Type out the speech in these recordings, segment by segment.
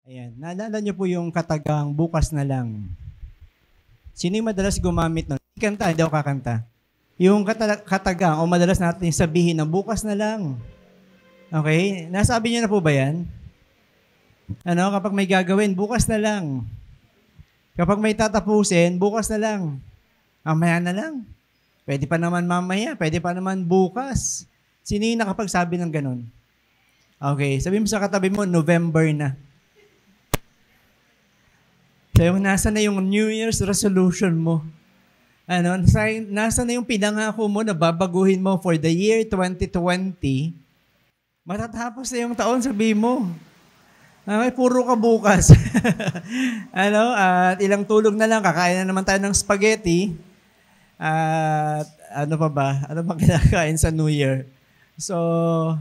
Ayan. Naalala niyo po yung katagang bukas na lang. Sino yung madalas gumamit nun? Kanta, hindi ako kakanta. Yung katagang o madalas natin sabihin na bukas na lang. Okay? Nasabi niyo na po ba yan? Ano, kapag may gagawin, bukas na lang. Kapag may tatapusin, bukas na lang. Mamaya na lang. Pwede pa naman mamaya, pwede pa naman bukas. Sino yung nakapagsabi ng ganun? Okay, sabi mo sa katabi mo, November na. So, yung nasa na yung New Year's resolution mo? Ano, nasa na yung pinangako mo na babaguhin mo for the year 2020? Matatapos na yung taon, sabi mo. Okay, puro ka bukas. Ano, at ilang tulog na lang, kakain na naman tayo ng spaghetti. At ano pa ba? Ano ba kinakain sa New Year? So,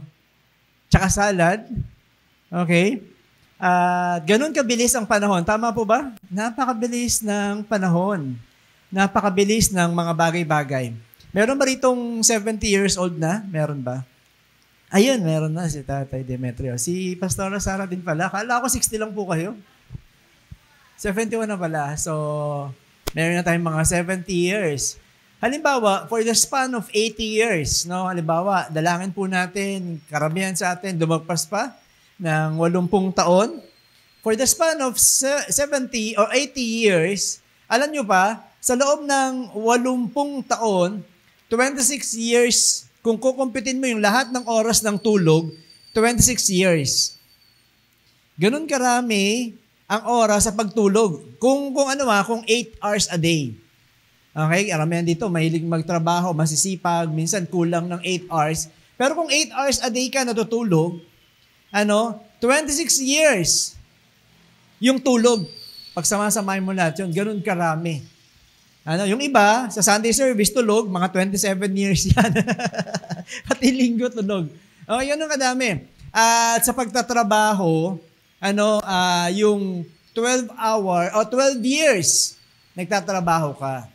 tsaka salad. Okay? Ganun kabilis ang panahon. Tama po ba? Napakabilis ng panahon. Napakabilis ng mga bagay-bagay. Meron ba ritong 70 years old na? Meron ba? Ayun, meron na si Tatay Demetrio. Si Pastora Sara din pala. Kala ko 60 lang po kayo. 71 na pala. So, meron na tayong mga 70 years. Halimbawa, for the span of 80 years, no? Halimbawa, dalangin po natin, karamihan sa atin, dumagpas pa ng 80 taon. For the span of 70 or 80 years, alam nyo pa, sa loob ng 80 taon, 26 years, kung kukumpitin mo yung lahat ng oras ng tulog, 26 years. Ganun karami ang oras sa pagtulog. Kung 8 hours a day. Okay, karamihan dito, mahilig magtrabaho, masisipag, minsan kulang ng 8 hours. Pero kung 8 hours a day ka natutulog, 26 years yung tulog. Pagsama-samahin mo lahat yun, ganun karami. Yung iba, sa Sunday service, tulog, mga 27 years yan. Pati linggo tulog. Okay, yun ang kadami. At sa pagtatrabaho, yung 12 years, nagtatrabaho ka.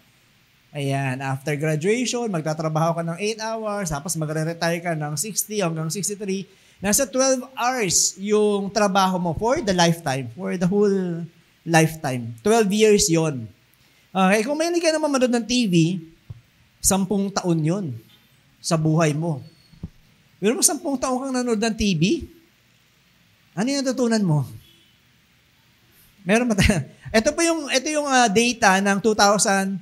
Ayan, after graduation, magtatrabaho ka ng 8 hours, tapos magre-retire ka ng 60 hanggang 63. Nasa 12 hours yung trabaho mo for the lifetime, for the whole lifetime. 12 years yon. Okay, kung may ka naman manood ng TV, 10 taon yon sa buhay mo. Pero mo 10 taon kang nanood ng TV, ano yung natutunan mo? Meron ba tayo? Ito yung data ng 2015,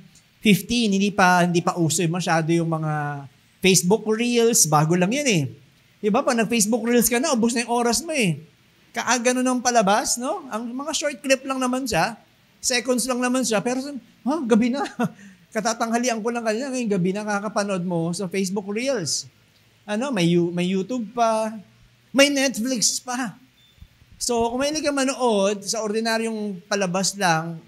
hindi pa uso masyado yung mga Facebook Reels, bago lang yan eh. Diba, pag nag-Facebook Reels ka na, ubos na yung oras mo eh. Kaagano ng palabas, no? Ang mga short clip lang naman siya, seconds lang naman siya, pero gabi na. Katatanghalian ko lang kanina, ngayong gabi na kakapanood mo sa Facebook Reels. May YouTube pa, may Netflix pa. So, kung may ka manood sa ordinaryong palabas lang,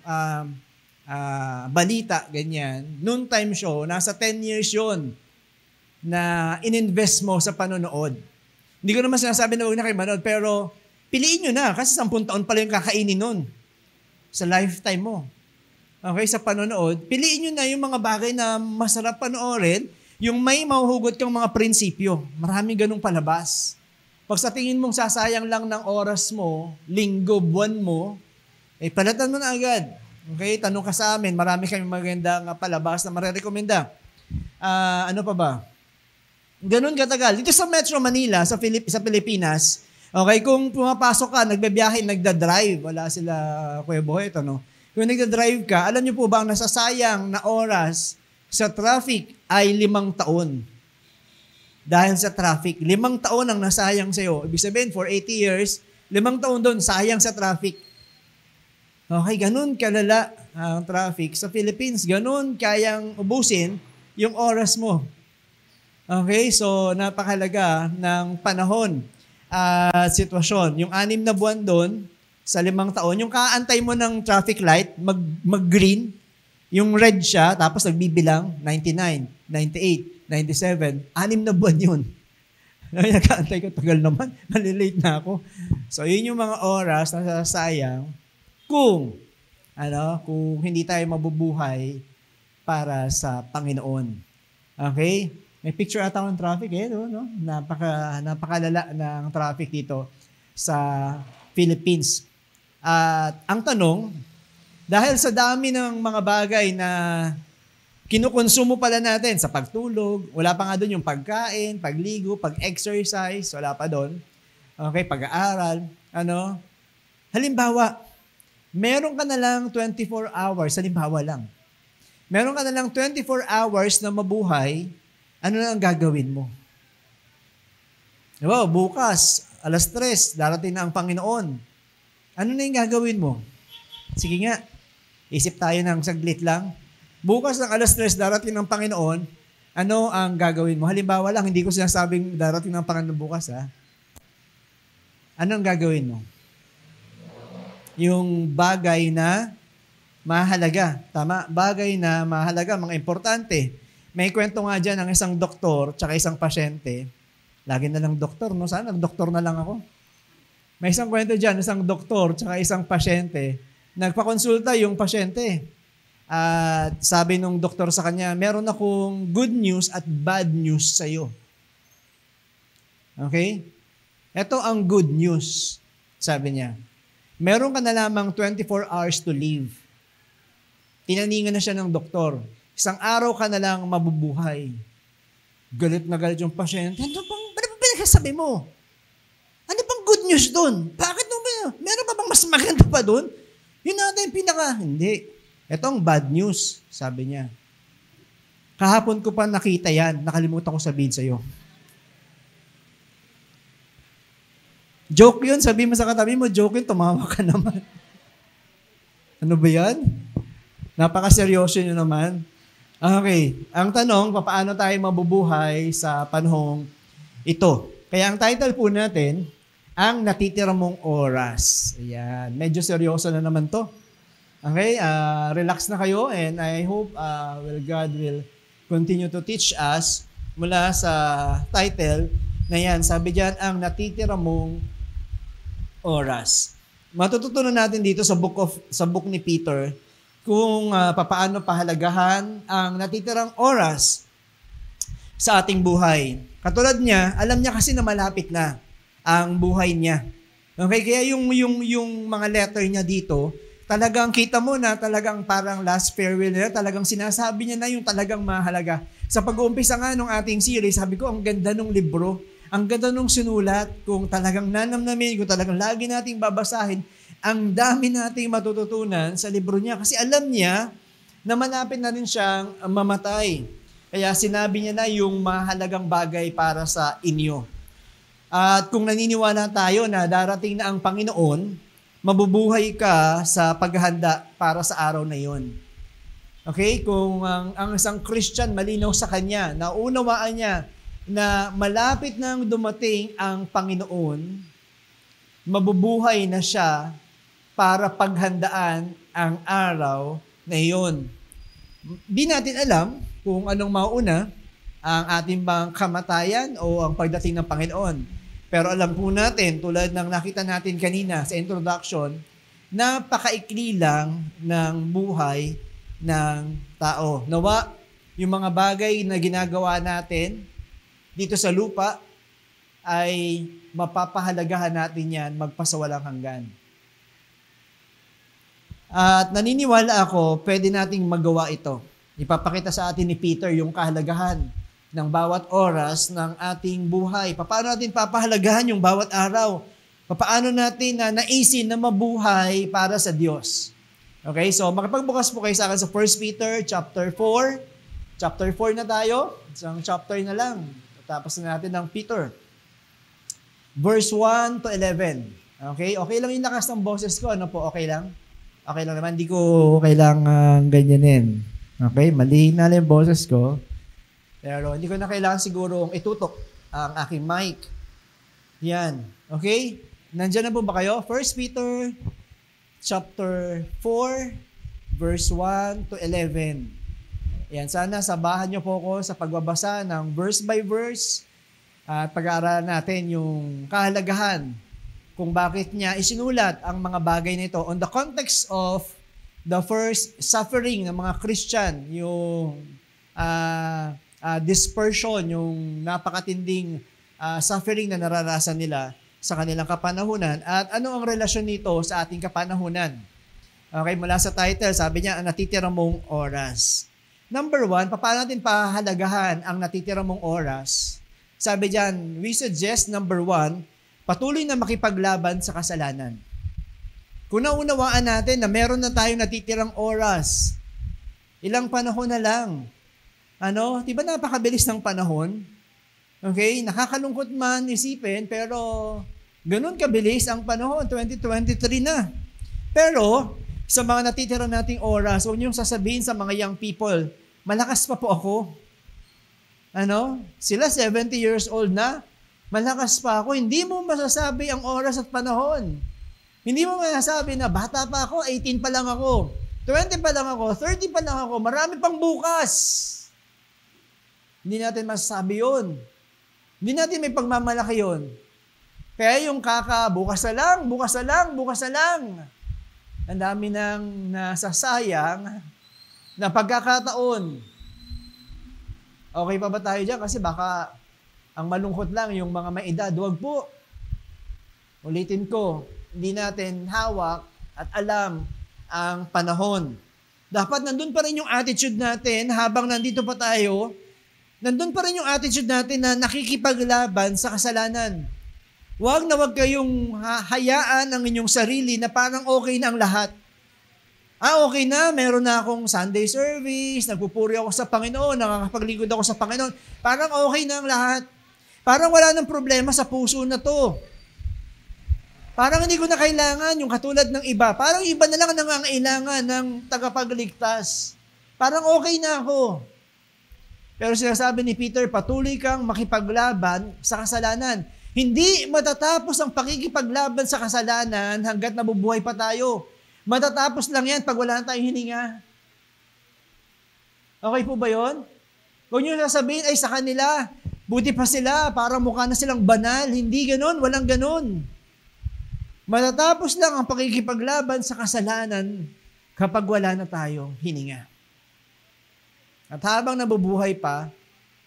balita, ganyan, noon time show, nasa 10 years yon na ininvest mo sa panonood. Hindi ko naman sinasabi na huwag na kayo manood, pero piliin nyo na, kasi 10 taon pala yung kakainin nun sa lifetime mo. Okay, sa panonood, piliin nyo na yung mga bagay na masarap panoorin, yung may mahuhugot kang mga prinsipyo. Maraming ganung palabas. Pag sa tingin mong sasayang lang ng oras mo, linggo, buwan mo, palatan mo na agad. Okay, tanong ka sa amin, marami kami magandang palabas na marerekomenda. Ano pa ba? Ganun katagal. Dito sa Metro Manila, sa Pilipinas, okay, kung pumapasok ka, nagbibiyahe, nagda-drive, wala sila Kuya Boy, Kung nagda-drive ka, alam niyo po ba ang nasasayang na oras sa traffic ay 5 taon. Dahil sa traffic, 5 taon ang nasayang sa'yo. Ibig sabihin, for 80 years, 5 taon doon, sayang sa traffic. Okay, ganun kalala ang traffic. Sa Philippines, ganun kayang ubusin yung oras mo. Okay, so napakalaga ng panahon at sitwasyon. Yung 6 na buwan doon, sa 5 taon, yung kaantay mo ng traffic light, mag-green, yung red siya, tapos nagbibilang, 99, 98, 97, 6 na buwan yun. Nakaantay ko, tagal naman, malilate na ako. So, yun yung mga oras na sasayang kung hindi tayo mabubuhay para sa Panginoon. Okay? May picture ata ng traffic no? Napakalala ng traffic dito sa Philippines. At ang tanong, dahil sa dami ng mga bagay na kinukonsumo pala natin sa pagtulog, wala pa nga doon yung pagkain, pagligo, pag-exercise, wala pa doon. Okay, pag-aaral, halimbawa, meron ka na lang 24 hours, halimbawa lang. Meron ka na lang 24 hours na mabuhay, ano na ang gagawin mo? Diba, bukas, 3:00, darating na ang Panginoon. Ano na yung gagawin mo? Sige nga, isip tayo ng saglit lang. Bukas ng 3:00, darating ng Panginoon, ano ang gagawin mo? Halimbawa lang, hindi ko sinasabing darating ng Panginoon bukas, ha? Ano ang gagawin mo? Yung bagay na mahalaga. Tama? Bagay na mahalaga, mga importante. May kwento nga dyan ng isang doktor tsaka isang pasyente. Lagi na lang doktor, no? Sana doktor na lang ako. May isang kwento dyan, isang doktor tsaka isang pasyente. Nagpakonsulta yung pasyente. At sabi nung doktor sa kanya, meron akong good news at bad news sa iyo. Okay? Ito ang good news, sabi niya. Meron ka na lamang 24 hours to live. Tinaningan na siya ng doktor. Isang araw ka na lang mabubuhay. Galit na galit yung pasyente. Ano bang pinagsasabi mo? Ano bang good news doon? Bakit naman? Meron pa bang mas maganda pa doon? Yun natin hindi. Ito ang bad news, sabi niya. Kahapon ko pa nakita yan. Nakalimutan ko sabihin sa iyo. Joke yun. Sabi mo sa katabi mo, joke yun. Tumawa ka naman. Ano ba yan? Napaka-seryoso nyo naman. Okay. Ang tanong, paano tayo mabubuhay sa panahong ito? Kaya ang title po natin, ang natitira mong oras. Ayan. Medyo seryoso na naman to. Okay? Relax na kayo and I hope God will continue to teach us mula sa title na yan. Sabi dyan, ang natitira mong oras. Matututunan natin dito sa book ni Peter kung papaano pahalagahan ang natitirang oras sa ating buhay. Katulad niya, alam niya kasi na malapit na ang buhay niya. Okay, kaya yung mga letter niya dito, talagang kita mo na talagang parang last farewell niya, talagang sinasabi niya na yung talagang mahalaga. Sa pag-uumpisa nga nung ating series, sabi ko, ang ganda nung libro, ang ganda nung sinulat, kung talagang nanamnamin, kung talagang lagi nating babasahin, ang dami nating matututunan sa libro niya. Kasi alam niya na malapit na rin siyang mamatay. Kaya sinabi niya na yung mahalagang bagay para sa inyo. At kung naniniwala tayo na darating na ang Panginoon, mabubuhay ka sa paghahanda para sa araw na yon. Okay? Kung ang isang Christian malinaw sa kanya, naunawaan niya na malapit nang dumating ang Panginoon, mabubuhay na siya para paghandaan ang araw na iyon. Di natin alam kung anong mauna, ang ating bang kamatayan o ang pagdating ng Panginoon. Pero alam po natin, tulad ng nakita natin kanina sa introduction, napakaikli lang ng buhay ng tao. Nawa, yung mga bagay na ginagawa natin dito sa lupa ay mapapahalagahan natin yan magpasawalang hanggan. At naniniwala ako, pwede nating magawa ito. Ipapakita sa atin ni Peter yung kahalagahan ng bawat oras ng ating buhay. Paano natin papahalagahan yung bawat araw? Paano natin naisin na mabuhay para sa Diyos? Okay, so makipagbukas po kayo sa akin sa 1 Peter chapter 4. Chapter 4 na tayo. Isang chapter na lang. Tapos na natin ng Peter. Verse 1 to 11. Okay, okay lang yung lakas ng boses ko. Ano po, okay lang? Okay lang naman, hindi ko kailangan ganyanin. Okay, mali na lang yung boses ko. Pero hindi ko na kailangan siguro itutok ang aking mic. Yan. Okay? Nandiyan na po ba kayo? 1 Peter chapter 4, verse 1 to 11. Yan. Sana sabahan niyo po ako sa pagbabasa ng verse by verse at pag-aaralan natin yung kahalagahan kung bakit niya isinulat ang mga bagay na ito on the context of the first suffering ng mga Christian, yung dispersion, yung napakatinding suffering na nararasan nila. sa kanilang kapanahunan. At ano ang relasyon nito sa ating kapanahunan? Okay, mula sa title, sabi niya, ang natitira mong oras. Number 1, paano natin pahalagahan ang natitira mong oras? Sabi diyan, we suggest, number 1, patuloy na makipaglaban sa kasalanan. Kung naunawaan natin na meron na tayong natitirang oras, ilang panahon na lang. Di ba napakabilis ng panahon? Okay, nakakalungkot man isipin, pero ganun kabilis ang panahon, 2023 na. Pero, sa mga natitira nating oras, huwag niyong sasabihin sa mga young people, malakas pa po ako. Sila 70 years old na, malakas pa ako. Hindi mo masasabi ang oras at panahon. Hindi mo masasabi na bata pa ako, 18 pa lang ako, 20 pa lang ako, 30 pa lang ako, marami pang bukas. Hindi natin masasabi yun. Hindi natin may pagmamalaki yun. Kaya yung bukas na lang. Ang dami nang nasasayang na pagkakataon. Okay pa ba tayo dyan? Kasi baka ang malungkot lang yung mga may edad. Huwag po. Ulitin ko, hindi natin hawak at alam ang panahon. Dapat nandun pa rin yung attitude natin habang nandito pa tayo. Nandun pa rin yung attitude natin na nakikipaglaban sa kasalanan. Huwag na huwag kayong hayaan ang inyong sarili na parang okay na ang lahat. Okay na, meron na akong Sunday service, nagpupuri ako sa Panginoon, nakakapaglingkod ako sa Panginoon. Parang okay na ang lahat. Parang wala nang problema sa puso na to. Parang hindi ko na kailangan yung katulad ng iba. Parang iba na lang nangangailangan ng tagapagligtas. Parang okay na ako. Pero sinasabi ni Peter, patuloy kang makipaglaban sa kasalanan. Hindi matatapos ang pakikipaglaban sa kasalanan hanggat nabubuhay pa tayo. Matatapos lang yan pag wala na tayong hininga. Okay po ba yun? Huwag nyo sasabihin, ay sa kanila, buti pa sila, parang mukha na silang banal. Hindi ganon, walang ganon. Matatapos lang ang pakikipaglaban sa kasalanan kapag wala na tayong hininga. At habang nabubuhay pa,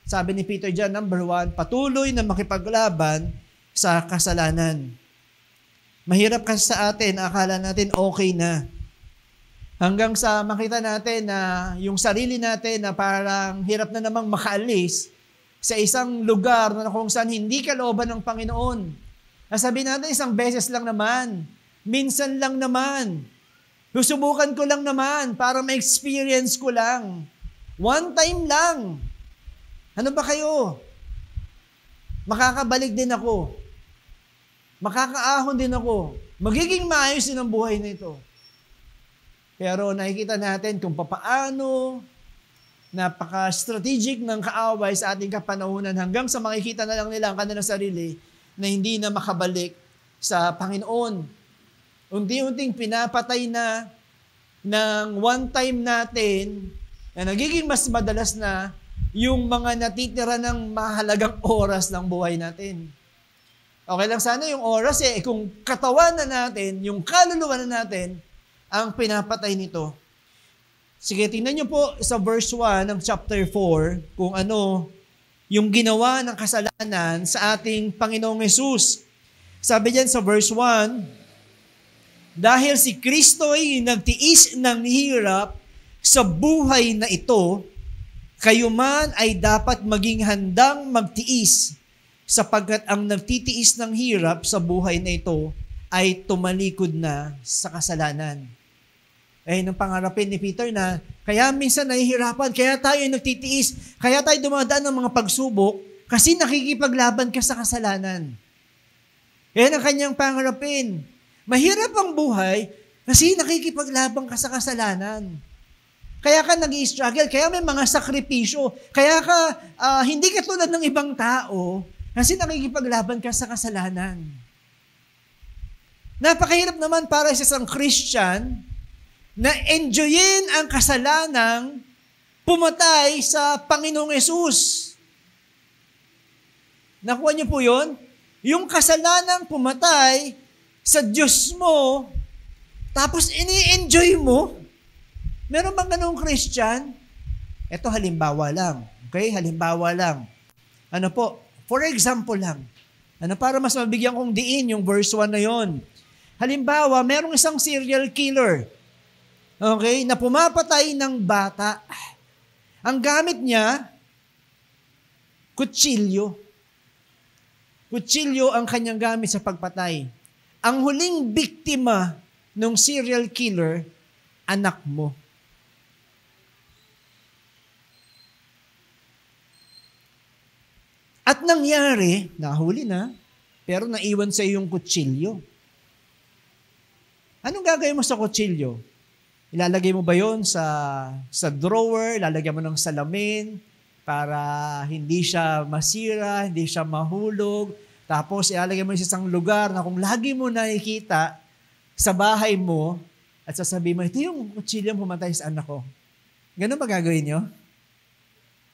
sabi ni Peter dyan, number 1, patuloy na makipaglaban sa kasalanan. Mahirap kasi sa atin, akala natin okay na. Hanggang sa makita natin na yung sarili natin na parang hirap na namang makaalis sa isang lugar na kung saan hindi kalooban ng Panginoon. Sabihin natin, isang beses lang naman, minsan lang naman, susubukan ko lang naman para ma-experience ko lang. One time lang. Ano ba kayo? Makakabalik din ako. Makakaahon din ako. Magiging maayos din ang buhay na ito. Pero nakikita natin kung papaano napaka-strategic ng kaaway sa ating kapanahunan hanggang sa makikita na lang nila ang kanilang sarili na hindi na makabalik sa Panginoon. Unti-unting pinapatay na ng one time natin na nagiging mas madalas na yung mga natitira ng mahalagang oras ng buhay natin. Okay lang sana yung oras kung katawan na natin, yung kaluluwa na natin, ang pinapatay nito. Sige, tingnan niyo po sa verse 1 ng chapter 4 kung ano yung ginawa ng kasalanan sa ating Panginoong Hesus. Sabi diyan sa verse 1, dahil si Kristo ay nagtiis ng hirap sa buhay na ito, kayo man ay dapat maging handang magtiis sapagkat ang nagtitiis ng hirap sa buhay na ito ay tumalikod na sa kasalanan. Ang pangarapin ni Peter na kaya minsan nahihirapan, kaya tayo nagtitiis, kaya tayo dumadaan ng mga pagsubok kasi nakikipaglaban ka sa kasalanan. Yan ang kanyang pangarapin. Mahirap ang buhay kasi nakikipaglaban ka sa kasalanan. Kaya ka nag-i-struggle, kaya may mga sakripisyo, kaya ka hindi ka tulad ng ibang tao kasi nakikipaglaban ka sa kasalanan. Napakahirap naman para sa isang Christian na enjoyin ang kasalanang pumatay sa Panginoong Hesus. Nakuha niyo po yun? Yung kasalanang pumatay sa Diyos mo, tapos ini-enjoy mo. Meron bang ganung Christian? Ito halimbawa lang. Okay? Halimbawa lang. Ano po? For example lang. Para mas mabigyan kong diin yung verse 1 na yon. Halimbawa, merong isang serial killer, okay, na pumapatay ng bata. Ang gamit niya, kutsilyo. Kutsilyo ang kanyang gamit sa pagpatay. Ang huling biktima ng serial killer, anak mo. At nangyari, nahuli na, pero naiwan sa iyo yung kutsilyo. Anong gagawin mo sa kutsilyo? Ilalagay mo ba yon sa drawer? Ilalagay mo ng salamin para hindi siya masira, hindi siya mahulog? Tapos ilalagay mo sa isang lugar na kung lagi mo nakikita sa bahay mo at sasabihin mo, ito yung kutsilyo pumatay sa anak ko. Ganun ba gagawin nyo?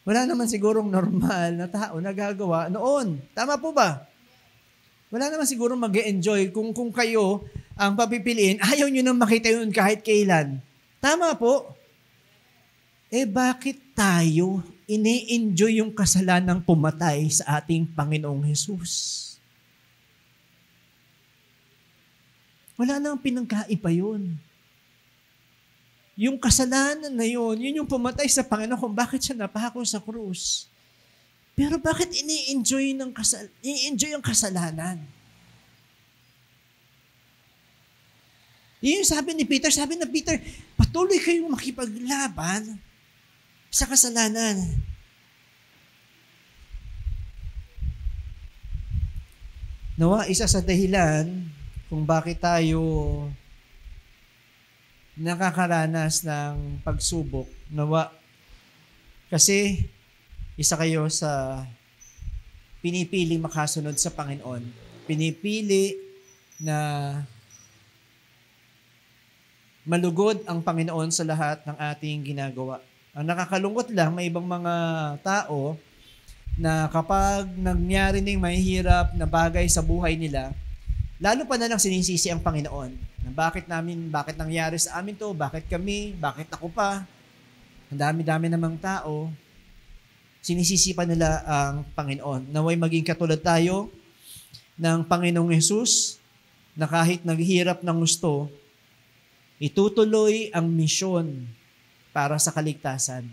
Wala naman sigurong normal na tao na gagawa noon. Tama po ba? Wala naman sigurong mag-enjoy kung kayo ang papipiliin, ayaw nyo nang makita yun kahit kailan. Tama po. Bakit tayo ini-enjoy yung kasalanang pumatay sa ating Panginoong Hesus? Wala nang pinagkaiba yun. Yung kasalanan na yun yung pumatay sa Panginoon kung bakit siya napako sa krus. Pero bakit ini-enjoy ang kasalanan? Yun yung sabi ni Peter, patuloy kayong makipaglaban sa kasalanan. Nawa, isa sa dahilan kung bakit tayo nakakaranas ng pagsubok, nawa, kasi isa kayo sa pinipili makasunod sa Panginoon. Pinipili na malugod ang Panginoon sa lahat ng ating ginagawa. Ang nakakalungkot lang, may ibang mga tao na kapag nangyari ng mahihirap na bagay sa buhay nila, lalo pa na lang sinisisi ang Panginoon. Bakit nangyari sa amin to? Bakit kami? Bakit ako pa? Ang dami-dami namang tao. Sinisisi pa nila ang Panginoon. Naway maging katulad tayo ng Panginoong Hesus na kahit naghihirap ng gusto, itutuloy ang misyon para sa kaligtasan.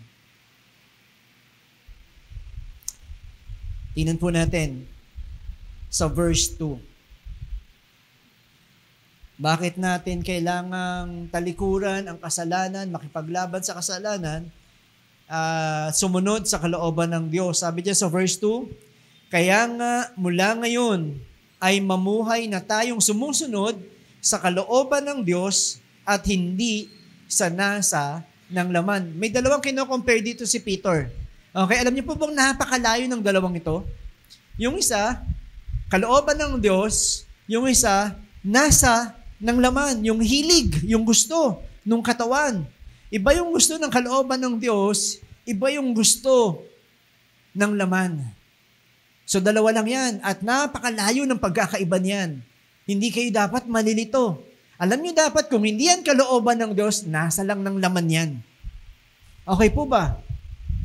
Tingnan po natin sa verse 2. Bakit natin kailangang talikuran ang kasalanan, makipaglaban sa kasalanan, sumunod sa kalooban ng Diyos? Sabi diyan sa verse 2, kaya nga mula ngayon ay mamuhay na tayong sumusunod sa kalooban ng Diyos at hindi sa nasa ng laman. May dalawang kino-compare dito si Peter. Okay, alam niyo po bang napakalayo ng dalawang ito? Yung isa, kalooban ng Diyos, yung isa, nasa ng laman, yung hilig, yung gusto ng katawan. Iba yung gusto ng kalooban ng Diyos, iba yung gusto ng laman. So dalawa lang yan at napakalayo ng pagkakaiba niyan. Hindi kayo dapat malilito. Alam niyo dapat kung hindi yan kalooban ng Diyos, nasa lang ng laman yan. Okay po ba?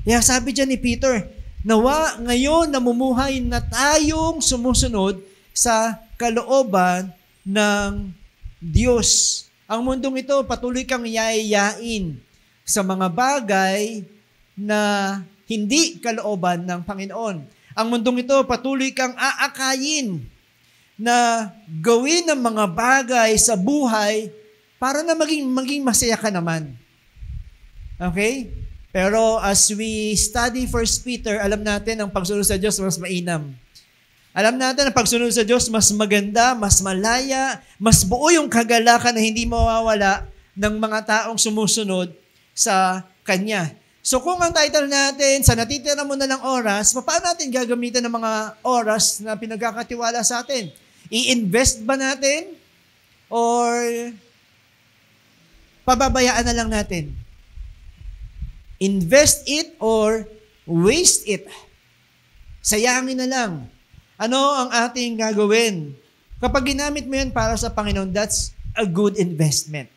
Kaya sabi dyan ni Peter, nawa ngayon namumuhay na tayong sumusunod sa kalooban ng Diyos. Ang mundong ito, patuloy kang yayayain sa mga bagay na hindi kalooban ng Panginoon. Ang mundong ito, patuloy kang aakayin na gawin ng mga bagay sa buhay para na maging masaya ka naman. Okay? Pero as we study 1 Peter, alam natin ang pagsunod sa Diyos mas mainam. Alam natin ang pagsunod sa Diyos mas maganda, mas malaya, mas buo yung kagalakan na hindi mawawala ng mga taong sumusunod sa Kanya. So kung ang title natin, sa natitira mo na lang oras, paano natin gagamitan ng mga oras na pinagkakatiwala sa atin? I-invest ba natin? Or pababayaan na lang natin? Invest it or waste it? Sayangin na lang. Ano ang ating gagawin? Kapag ginamit mo yan para sa Panginoon, that's a good investment.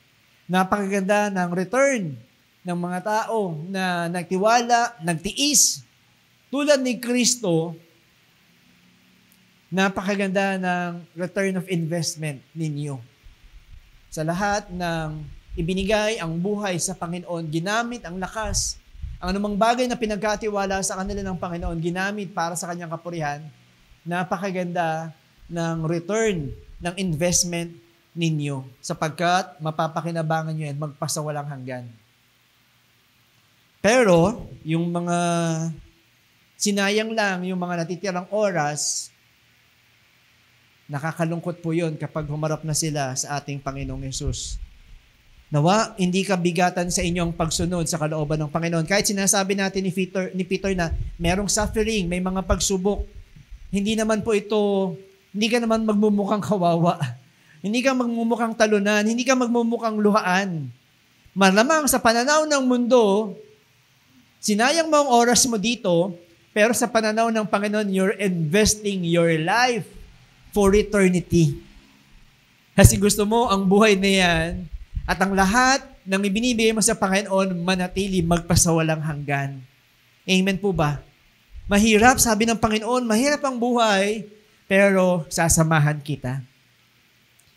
Napakaganda ng return ng mga tao na nagtiwala, nagtiis. Tulad ni Kristo, Napakaganda ng return of investment ninyo. Sa lahat ng ibinigay ang buhay sa Panginoon, ginamit ang lakas, ang anumang bagay na pinagkatiwala sa kanila ng Panginoon, ginamit para sa kanyang kapurihan, napakaganda ng return ng investment ninyo sapagkat mapapakinabangan nyo yan magpasawalang hanggan. Pero, yung mga sinayang lang, yung mga natitirang oras, nakakalungkot po yun kapag humarap na sila sa ating Panginoong Yesus. Nawa, hindi ka bigatan sa inyong pagsunod sa kalooban ng Panginoon. Kahit sinasabi natin ni Peter na merong suffering, may mga pagsubok, hindi naman po ito, hindi ka naman magmumukhang kawawa. Hindi ka magmumukhang talunan, hindi ka magmumukhang luhaan. Malamang sa pananaw ng mundo, sinayang mo ang oras mo dito, pero sa pananaw ng Panginoon, you're investing your life for eternity. Kasi gusto mo ang buhay na yan at ang lahat ng ibinibigay mo sa Panginoon manatili magpasawalang hanggan. Amen po ba? Mahirap, sabi ng Panginoon, mahirap ang buhay, pero sasamahan kita.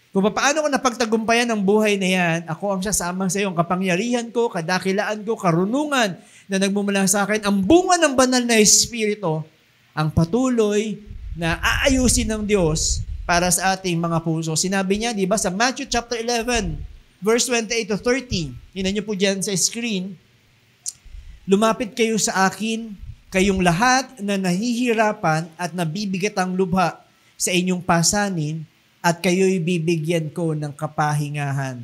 Kung paano ko napagtagumpayan ang buhay na yan, ako ang sasamang sa iyo, ang kapangyarihan ko, kadakilaan ko, karunungan na nagmumula sa akin, ang bunga ng banal na Espiritu, ang patuloy na aayusin ng Diyos para sa ating mga puso. Sinabi niya, di ba, sa Matthew chapter 11, verse 28 to 30, hinan niyo po dyan sa screen, lumapit kayo sa akin, kayong lahat na nahihirapan at nabibigatang lubha sa inyong pasanin, at kayo'y bibigyan ko ng kapahingahan.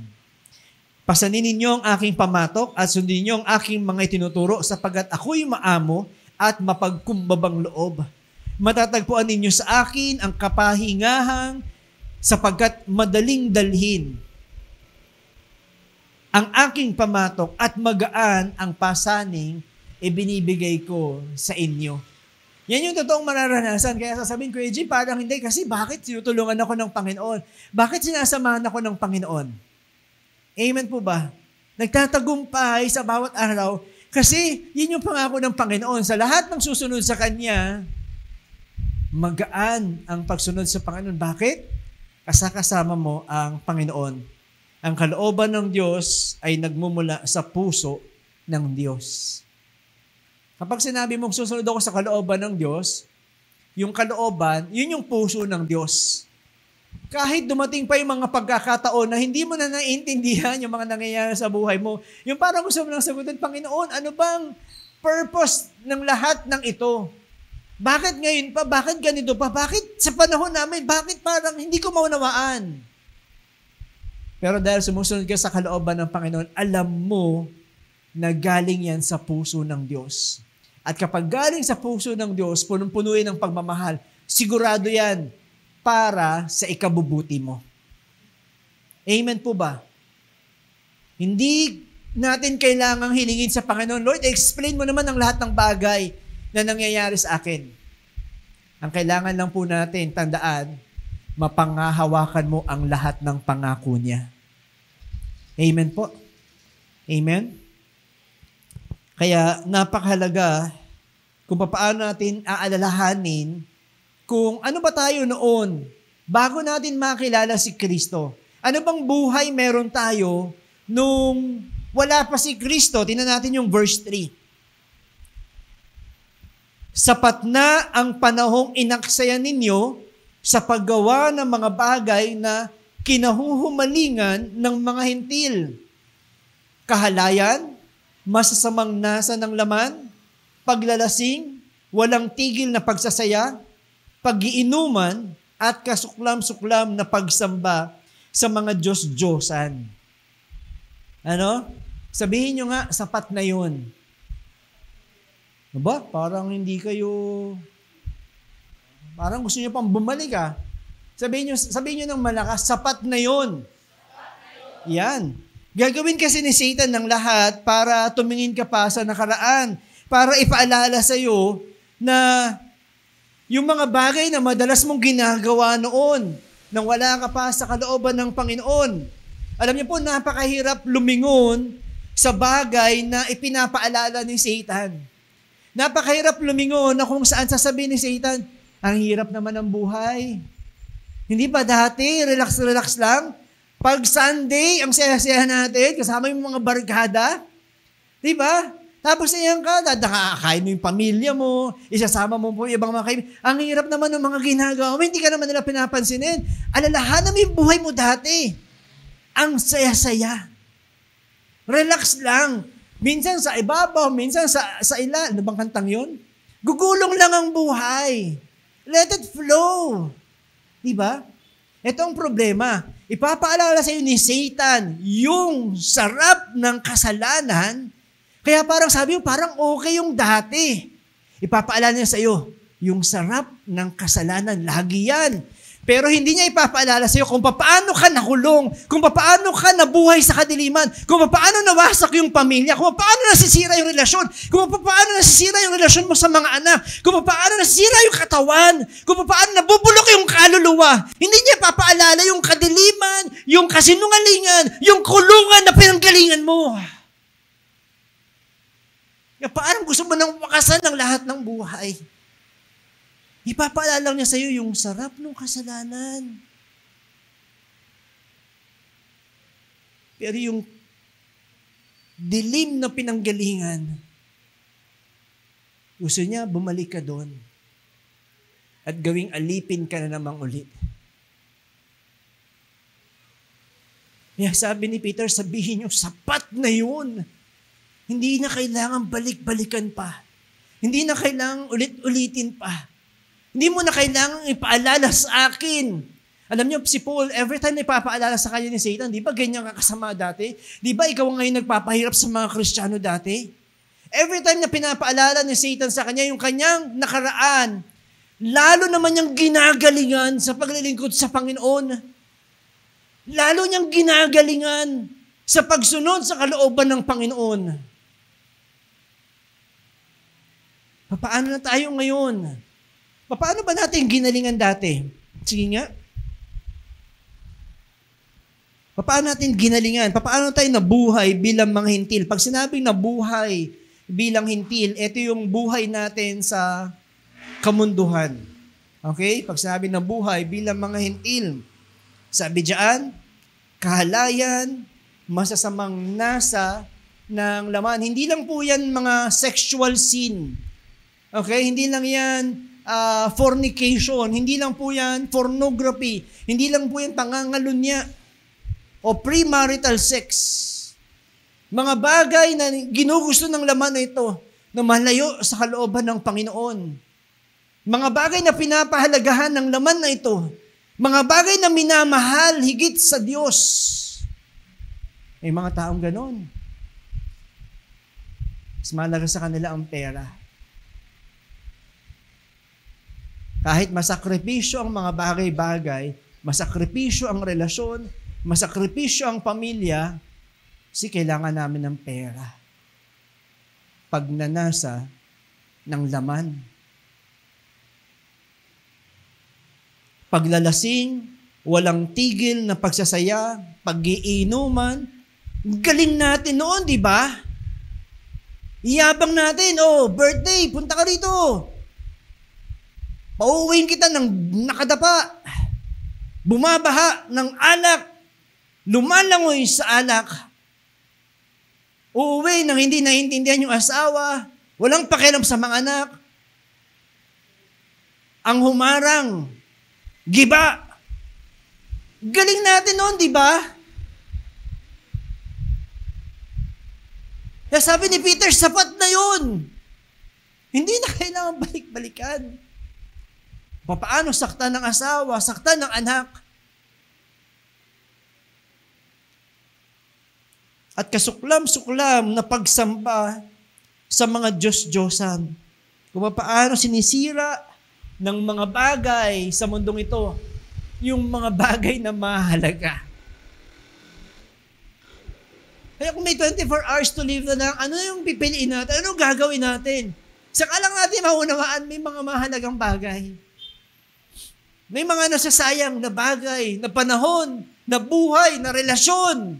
Pasanin ninyo ang aking pamatok at sundin ninyo ang aking mga itinuturo sapagkat ako'y maamo at mapagkumbabang loob. Matatagpuan ninyo sa akin ang kapahingahan sapagkat madaling dalhin ang aking pamatok at magaan ang pasaning ibinibigay ko sa inyo. Yan yung totoong mararanasan. Kaya sasabihin ko, Eji, parang hindi. Kasi bakit sinutulungan ako ng Panginoon? Bakit sinasamahan ako ng Panginoon? Amen po ba? Nagtatagumpay sa bawat araw. Kasi yun yung pangako ng Panginoon. Sa lahat ng susunod sa Kanya, magaan ang pagsunod sa Panginoon. Bakit? Kasama mo ang Panginoon. Ang kalooban ng Diyos ay nagmumula sa puso ng Diyos. Kapag sinabi mong susunod ako sa kalooban ng Diyos, yung kalooban, yun yung puso ng Diyos. Kahit dumating pa yung mga pagkakataon na hindi mo na naiintindihan yung mga nangyayari sa buhay mo, yung parang gusto mo lang sagutin, Panginoon, ano bang purpose ng lahat ng ito? Bakit ngayon pa? Bakit ganito pa? Bakit sa panahon namin? Bakit parang hindi ko maunawaan? Pero dahil sumusunod ka sa kalooban ng Panginoon, alam mo na galing yan sa puso ng Diyos. At kapag galing sa puso ng Diyos, punong-punuin ng pagmamahal, sigurado yan para sa ikabubuti mo. Amen po ba? Hindi natin kailangang hilingin sa Panginoon, Lord, explain mo naman ang lahat ng bagay na nangyayari sa akin. Ang kailangan lang po natin, tandaan, mapangahawakan mo ang lahat ng pangako niya. Amen po. Amen? Kaya napakahalaga kung paano natin aalalahanin kung ano ba tayo noon bago natin makilala si Kristo. Ano bang buhay meron tayo nung wala pa si Kristo? Tingnan natin yung verse 3. Sapat na ang panahong inaksayan ninyo sa paggawa ng mga bagay na kinahuhumalingan ng mga hentil. Kahalayan, masasamang nasa ng laman, paglalasing, walang tigil na pagsasaya, pag-iinuman, at kasuklam-suklam na pagsamba sa mga Diyos-Diyosan. Ano? Sabihin nyo nga, sapat na yun. Diba? Parang hindi kayo, parang gusto nyo pang bumalik ah. Sabihin nyo ng malakas, sapat na yun. Yan. Gagawin kasi ni Satan ng lahat para tumingin ka pa sa nakaraan, para ipaalala sa iyo na yung mga bagay na madalas mong ginagawa noon, nang wala ka pa sa kalooban ng Panginoon. Alam niyo po, napakahirap lumingon sa bagay na ipinapaalala ni Satan. Napakahirap lumingon na kung saan sasabihin ni Satan, Ang hirap naman ng buhay. Hindi ba dati, relax-relax lang? Pag Sunday, ang saya-saya natin, kasama yung mga barkada. Di ba? Tapos iyan ka, nakakain mo yung pamilya mo, isasama mo po yung ibang mga kaibigan. Ang hirap naman ng mga ginagawa mo, hindi ka naman nila pinapansinin. Alalahanan mo yung buhay mo dati. Ang saya-saya. Relax lang. Minsan sa ibabaw, minsan sa ila. Ano bang kantang yun? Gugulong lang ang buhay. Let it flow. Diba? Ito ang problema. Ipapaalala sa iyo ni Satan yung sarap ng kasalanan. Kaya parang sabi mo, parang okay yung dati. Ipapaalala niya sa iyo yung sarap ng kasalanan. Lagi yan. Pero hindi niya ipapaalala sa iyo kung paano ka nakulong, kung paano ka nabuhay sa kadiliman, kung paano nawasak yung pamilya, kung paano nasisira yung relasyon, kung paano nasisira yung relasyon mo sa mga anak, kung paano nasisira yung katawan, kung paano nabubulok yung kaluluwa. Hindi niya ipapaalala yung kadiliman, yung kasinungalingan, yung kulungan na pinanggalingan mo. Parang gusto mo nang wakasan ng lahat ng buhay. Ipapaalala niya sa iyo yung sarap ng kasalanan. Pero yung dilim na pinanggalingan, gusto niya bumalik ka doon at gawing alipin ka na namang ulit. Kaya sabi ni Peter, sabihin niyo, sapat na yun. Hindi na kailangan balik-balikan pa. Hindi na kailangan ulit-ulitin pa. Hindi mo na kailangan ipaalala sa akin. Alam niyo, si Paul, every time na ipapaalala sa kanya ni Satan, di ba ganyan kakasama dati? Di ba ikaw ngayon nagpapahirap sa mga Kristiyano dati? Every time na pinapaalala ni Satan sa kanya yung kanyang nakaraan, lalo naman niyang ginagalingan sa paglilingkod sa Panginoon. Lalo niyang ginagalingan sa pagsunod sa kalooban ng Panginoon. Paano na tayo ngayon? Paano ba natin ginalingan dati? Sige nga. Paano natin ginalingan? Paano tayo nabuhay bilang mga hintil? Pag sinabing nabuhay bilang hintil, ito yung buhay natin sa kamunduhan. Okay? Pag sinabing nabuhay bilang mga hintil, sabi diyan, kahalayan, masasamang nasa ng laman. Hindi lang po yan mga sexual sin. Okay? Hindi lang yan fornication, hindi lang po yan pornography, hindi lang po yan pangangalunya o premarital sex. Mga bagay na ginugusto ng laman na ito na malayo sa kalooban ng Panginoon. Mga bagay na pinapahalagahan ng laman na ito. Mga bagay na minamahal higit sa Diyos. May mga taong ganon. Mas mahalaga sa kanila ang pera. Kahit masakripisyo ang mga bagay-bagay, masakripisyo ang relasyon, masakripisyo ang pamilya, kasi kailangan namin ng pera. Pagnanasa ng laman. Paglalasing, walang tigil na pagsasaya, pag-iinuman, galing natin noon, di ba? Iyabang natin, birthday, punta ka rito. Pauuwiin kita ng nakadapa. Bumabaha ng alak. Lumalangoy sa alak. Uuwi nang hindi naiintindihan yung asawa. Walang pakialam sa mga anak. Ang humarang. Giba. Galing natin noon, di ba? Kaya sabi ni Peter, sapat na yun. Hindi na kailangan balik-balikan. Paano saktan ng asawa, saktan ng anak. At kasuklam-suklam na pagsamba sa mga Diyos-Diyosan. Kung paano sinisira ng mga bagay sa mundong ito, yung mga bagay na mahalaga. Kaya kung may 24 hours to live na lang, ano yung pipiliin natin? Ano gagawin natin? Saka lang natin maunawaan may mga mahalagang bagay. May mga nasasayang na bagay, na panahon, na buhay, na relasyon.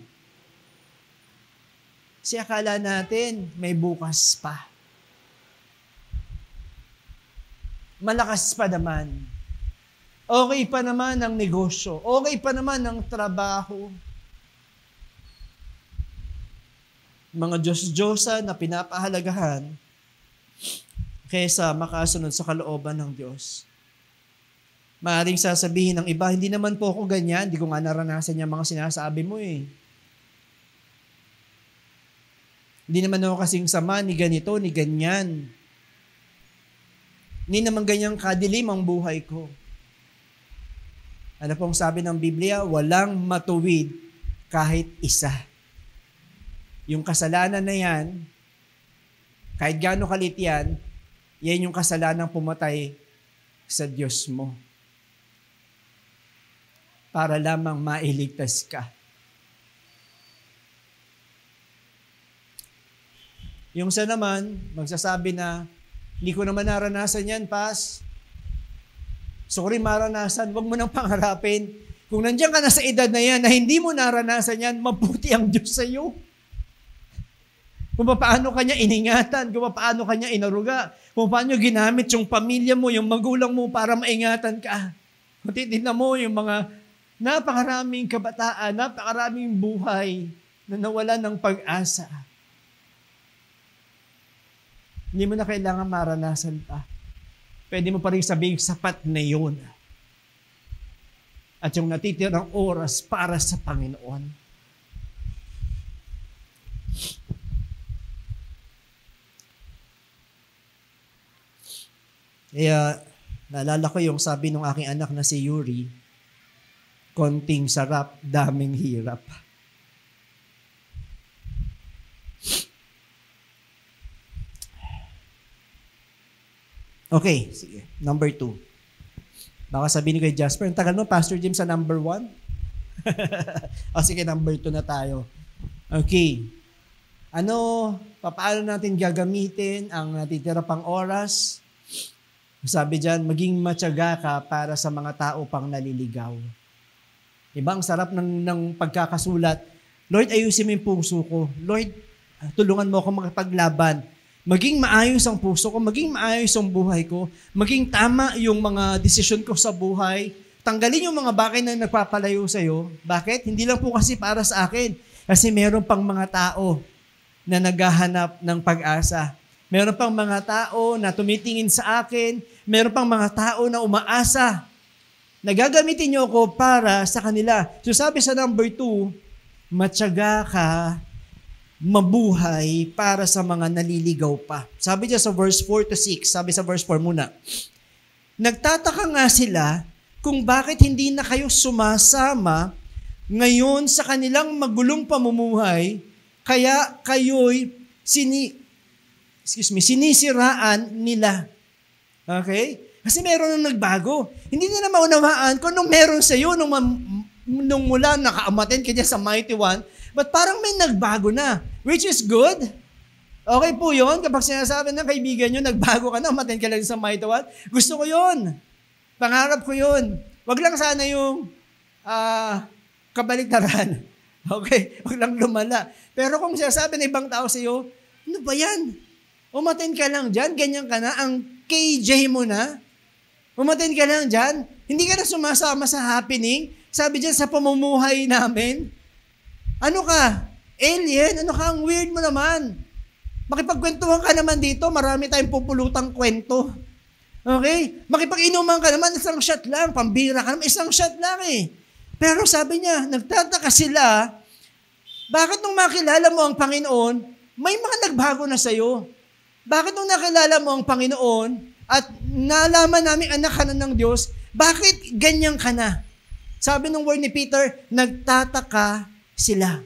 Kasi akala natin may bukas pa. malakas pa naman. Okay pa naman ang negosyo. Okay pa naman ang trabaho. Mga Diyos-Diyosa na pinapahalagahan kaysa makasunod sa kalooban ng Diyos. Maaaring sasabihin ng iba, hindi naman po ako ganyan, hindi ko nga naranasan yung mga sinasabi mo eh. Hindi naman ako kasing sama, ni ganito, ni ganyan. Hindi naman ganyang kadilim ang buhay ko. Ano pong sabi ng Biblia? Walang matuwid kahit isa. Yung kasalanan na yan, kahit gaano kalit yan, yan yung kasalanang pumatay sa Diyos mo. Para lamang mailigtas ka. Yung isa naman, magsasabi na, hindi ko naman naranasan yan, Pas. So rin maranasan, huwag mo nang pangarapin. Kung nandiyan ka na sa edad na yan, na hindi mo naranasan yan, mabuti ang Diyos sa iyo. Kung paano kanya iningatan, kung paano kanya inaruga, kung paano ginamit yung pamilya mo, yung magulang mo para maingatan ka. Kung titignan mo yung mga napakaraming kabataan, napakaraming buhay na nawala ng pag-asa. Hindi mo na kailangan maranasan pa. Pwede mo pa rin sabihin, sapat na yun. At yung natitirang oras para sa Panginoon. Kaya, naalala ko yung sabi ng aking anak na si Yuri, konting sarap, daming hirap. Okay, sige. Number 2. Baka sabihin ni kay Jasper, ang tagal mo, Pastor Jim, sa number 1? O sige, number 2 na tayo. Okay. Paano natin gagamitin ang natitira pang oras? Sabi dyan, maging matyaga ka para sa mga tao pang naliligaw. Diba, ang sarap ng pagkakasulat. Lord, ayusin mo yung puso ko. Lord, tulungan mo ako makapaglaban. Maging maayos ang puso ko, maging maayos ang buhay ko, maging tama yung mga desisyon ko sa buhay. Tanggalin yung mga bagay na nagpapalayo sa'yo. Bakit? Hindi lang po kasi para sa akin. Kasi meron pang mga tao na naghahanap ng pag-asa. Meron pang mga tao na tumitingin sa akin. Meron pang mga tao na umaasa. Nagagamitin niyo ako para sa kanila. So sabi sa number 2, matyaga ka mabuhay para sa mga naliligaw pa. Sabi niya sa verse 4 to 6, sabi sa verse 4 muna, nagtataka nga sila kung bakit hindi na kayo sumasama ngayon sa kanilang magulong pamumuhay, kaya kayo'y sinisiraan nila. Okay? Kasi meron nang nagbago. Hindi nila maunawaan kung anong meron sa iyo nung mula nakaamatin ka niya sa Mighty One, but parang may nagbago na, which is good. Okay po yun. Kapag sinasabi ng kaibigan nyo, nagbago ka na, umattend ka lang sa Mighty One. Gusto ko yun. Pangarap ko yun. Wag lang sana yung kabaliktaran. Okay? Wag lang lumala. Pero kung sinasabi ng ibang tao sa iyo, ano ba yan? Umattend ka lang dyan, ganyan ka na, ang KJ mo na. Umattend ka lang dyan, hindi ka na sumasama sa happening. Sabi dyan, sa pamumuhay namin, ano ka? Alien? Ano ka? Ang weird mo naman. Makipagkwentuhan ka naman dito, marami tayong pupulutang kwento. Okay? Makipag-inuman ka naman, isang shot lang. Pambira ka naman, isang shot lang eh. Pero sabi niya, nagtataka sila, bakit nung makilala mo ang Panginoon, may mga nagbago na sa'yo? Bakit nung nakilala mo ang Panginoon at nalaman namin anak ka na ng Diyos, bakit ganyan ka na? Sabi ng word ni Peter, nagtataka sila.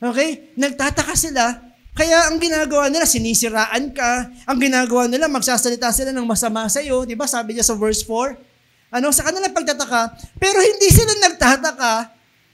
Okay? Nagtataka sila. Kaya ang ginagawa nila, sinisiraan ka. Ang ginagawa nila, magsasalita sila ng masama sa iyo. Diba? Sabi niya sa verse 4. Sa kanila pagtataka. Pero hindi sila nagtataka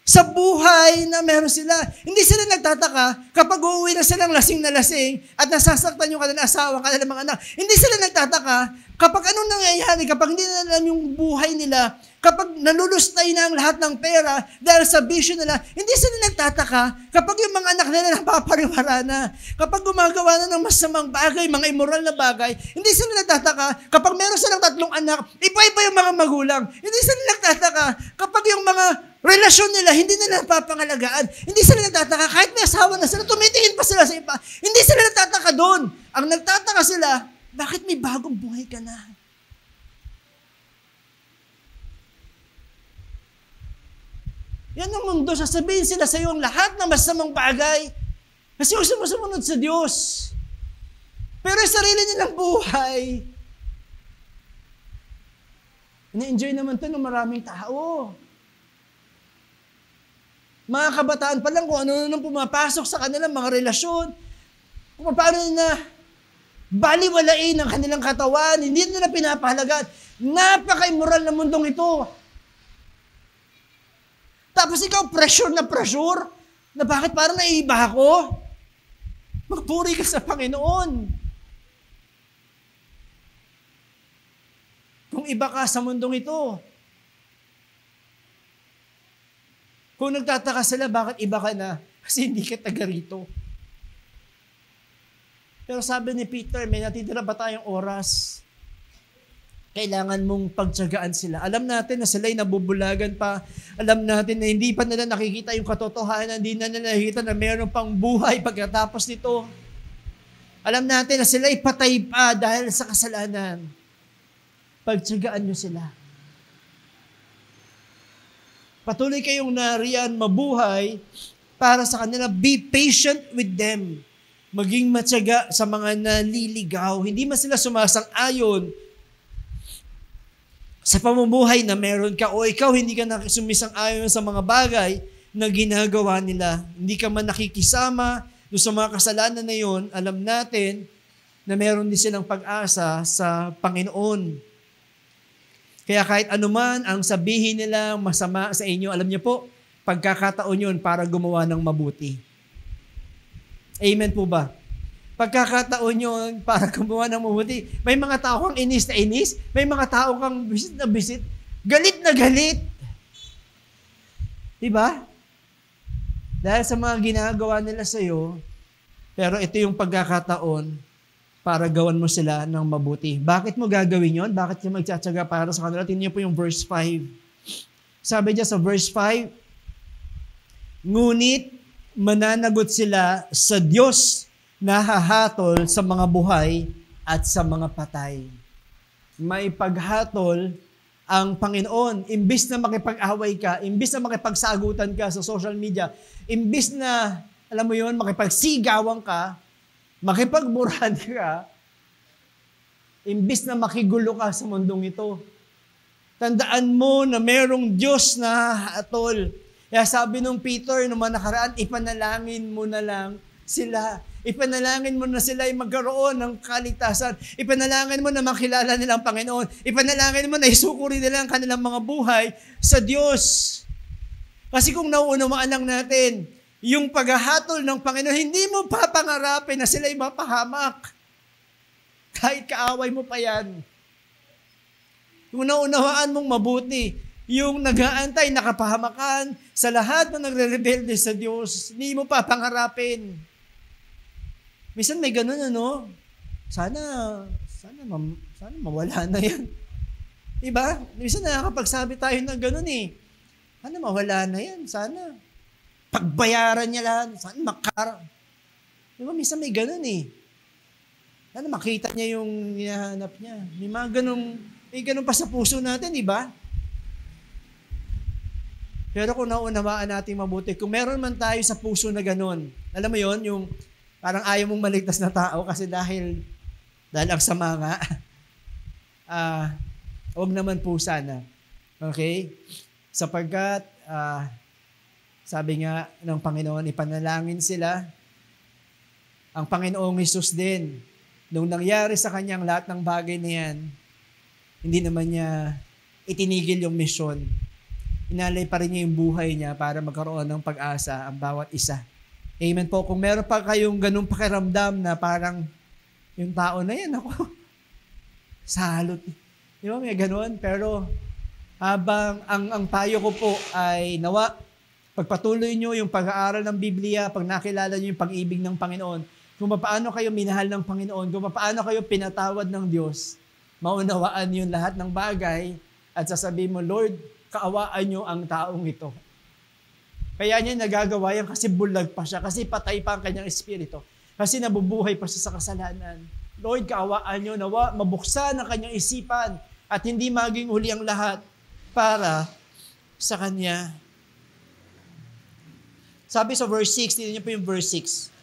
sa buhay na meron sila. Hindi sila nagtataka kapag uuwi na silang lasing na lasing at nasasaktan yung kanilang asawa, kanilang mga anak. Hindi sila nagtataka kapag anong nangyayari, kapag hindi na alam yung buhay nila, kapag nalulustay na ang lahat ng pera dahil sa bisyo nila. Hindi sila nagtataka kapag yung mga anak nila napapariwara na, kapag gumagawa na ng masamang bagay, mga immoral na bagay. Hindi sila nagtataka kapag meron silang 3 anak, iba-iba yung mga magulang. Hindi sila nagtataka kapag yung mga relasyon nila, hindi nila napapangalagaan. Hindi sila nagtataka, kahit may asawa na sila, tumitingin pa sila sa iba. Hindi sila nagtataka doon. Ang nagtataka sila, bakit may bagong buhay ka na? Yan ang mundo, sasabihin sila sa iyo ang lahat ng masamang bagay. Kasi yung sumusunod sa Diyos. Pero yung sarili nilang buhay, ini-enjoy naman ito ng maraming tao. Mga kabataan pa lang kung ano nang pumapasok sa kanilang mga relasyon, kung paano na baliwalain ang kanilang katawan, hindi nila pinapahalagaan. Napaka-immoral na mundong ito. Tapos ikaw, pressure na bakit parang naiiba ako? Magpuri ka sa Panginoon. Kung iba ka sa mundong ito, kung nagtataka sila, bakit iba ka na? Kasi hindi ka taga rito. Pero sabi ni Peter, may natitira ba tayong oras? Kailangan mong pagtiyagaan sila. Alam natin na sila'y nabubulagan pa. Alam natin na hindi pa nila nakikita yung katotohanan, hindi na nila nakikita na mayroon pang buhay pagkatapos nito. Alam natin na sila'y patay pa dahil sa kasalanan. Pagtiyagaan nyo sila. Patuloy kayong nariyan mabuhay para sa kanila. Be patient with them. Maging matyaga sa mga naliligaw. Hindi man sila sumasang-ayon sa pamumuhay na meron ka o ikaw hindi ka sumisang-ayon sa mga bagay na ginagawa nila. Hindi ka man nakikisama doon sa mga kasalanan na yon, alam natin na meron din silang pag-asa sa Panginoon. Kaya kahit anuman ang sabihin nila masama sa inyo, alam niyo po, pagkakataon yun para gumawa ng mabuti. Amen po ba? Pagkakataon yun para gumawa ng mabuti. May mga tao kang inis na inis, may mga tao kang bisit na bisit, galit na galit. Diba? Dahil sa mga ginagawa nila sa iyo, pero ito yung pagkakataon para gawan mo sila ng mabuti. Bakit mo gagawin yon? Bakit mo magtsatsaga para sa kanila? Tingnan niyo po yung verse 5. Sabi niya sa verse 5, ngunit mananagot sila sa Diyos na hahatol sa mga buhay at sa mga patay. May paghatol ang Panginoon. Imbis na makipag-away ka, imbis na makipagsagutan ka sa social media, imbis na, alam mo yun, makipagsigawan ka, makipagburad ka, imbis na makigulo ka sa mundong ito. Tandaan mo na merong Diyos na hahatol. Kaya sabi nung Peter, nung nakaraan, ipanalangin mo na lang sila. Ipanalangin mo na sila ay magkaroon ng kaligtasan. Ipanalangin mo na makilala nila ang Panginoon. Ipanalangin mo na isukuri nila ang kanilang mga buhay sa Diyos. Kasi kung nauunawaan lang natin, yung paghahatol ng Panginoon, hindi mo papangarapin na sila ay mapahamak. Kahit kaaway mo pa yan. Kung naunawaan mong mabuti, yung nag-aantay, nakapahamakan sa lahat na nagre-rebelde sa Diyos, hindi mo papangarapin. Minsan may ganun, ano? Sana mawala na yan. Diba? Minsan nakakapagsabi tayo ng ganun eh. Sana mawala na yan. Sana pagbayaran niya lahat. Sana Diba? Minsan may ganun eh. Sana makita niya yung hinahanap niya. May ganun pa sa puso natin, diba? Pero kung naunawaan natin mabuti, kung meron man tayo sa puso na ganun, alam mo yon, yung parang ayaw mong maligtas na tao kasi dahil ang sama nga, huwag naman po sana. Okay? Sapagkat, sabi nga ng Panginoon, ipanalangin sila. Ang Panginoong Hesus din, nung nangyari sa kanyang lahat ng bagay na yan, hindi naman niya itinigil yung misyon. inalay pa rin niya yung buhay niya para magkaroon ng pag-asa ang bawat isa. Amen po. Kung meron pa kayong ganung pakiramdam na parang yung tao na yan, ako, salot. Di ba, may ganun. Pero habang ang payo ko po ay nawa, pagpatuloy nyo yung pag-aaral ng Biblia, pag nakilala nyo yung pag-ibig ng Panginoon, kung paano kayo minahal ng Panginoon, kung paano kayo pinatawad ng Diyos, maunawaan yung lahat ng bagay at sasabihin mo, Lord, kaawaan nyo ang taong ito. Kaya niya nagagawa yan kasi bulag pa siya, kasi patay pa ang kanyang espiritu, kasi nabubuhay pa siya sa kasalanan. Lord, kaawaan nyo, nawa, mabuksan ang kanyang isipan at hindi maging huli ang lahat para sa kanya. Sabi sa verse 6, tignan niyo po yung verse 6.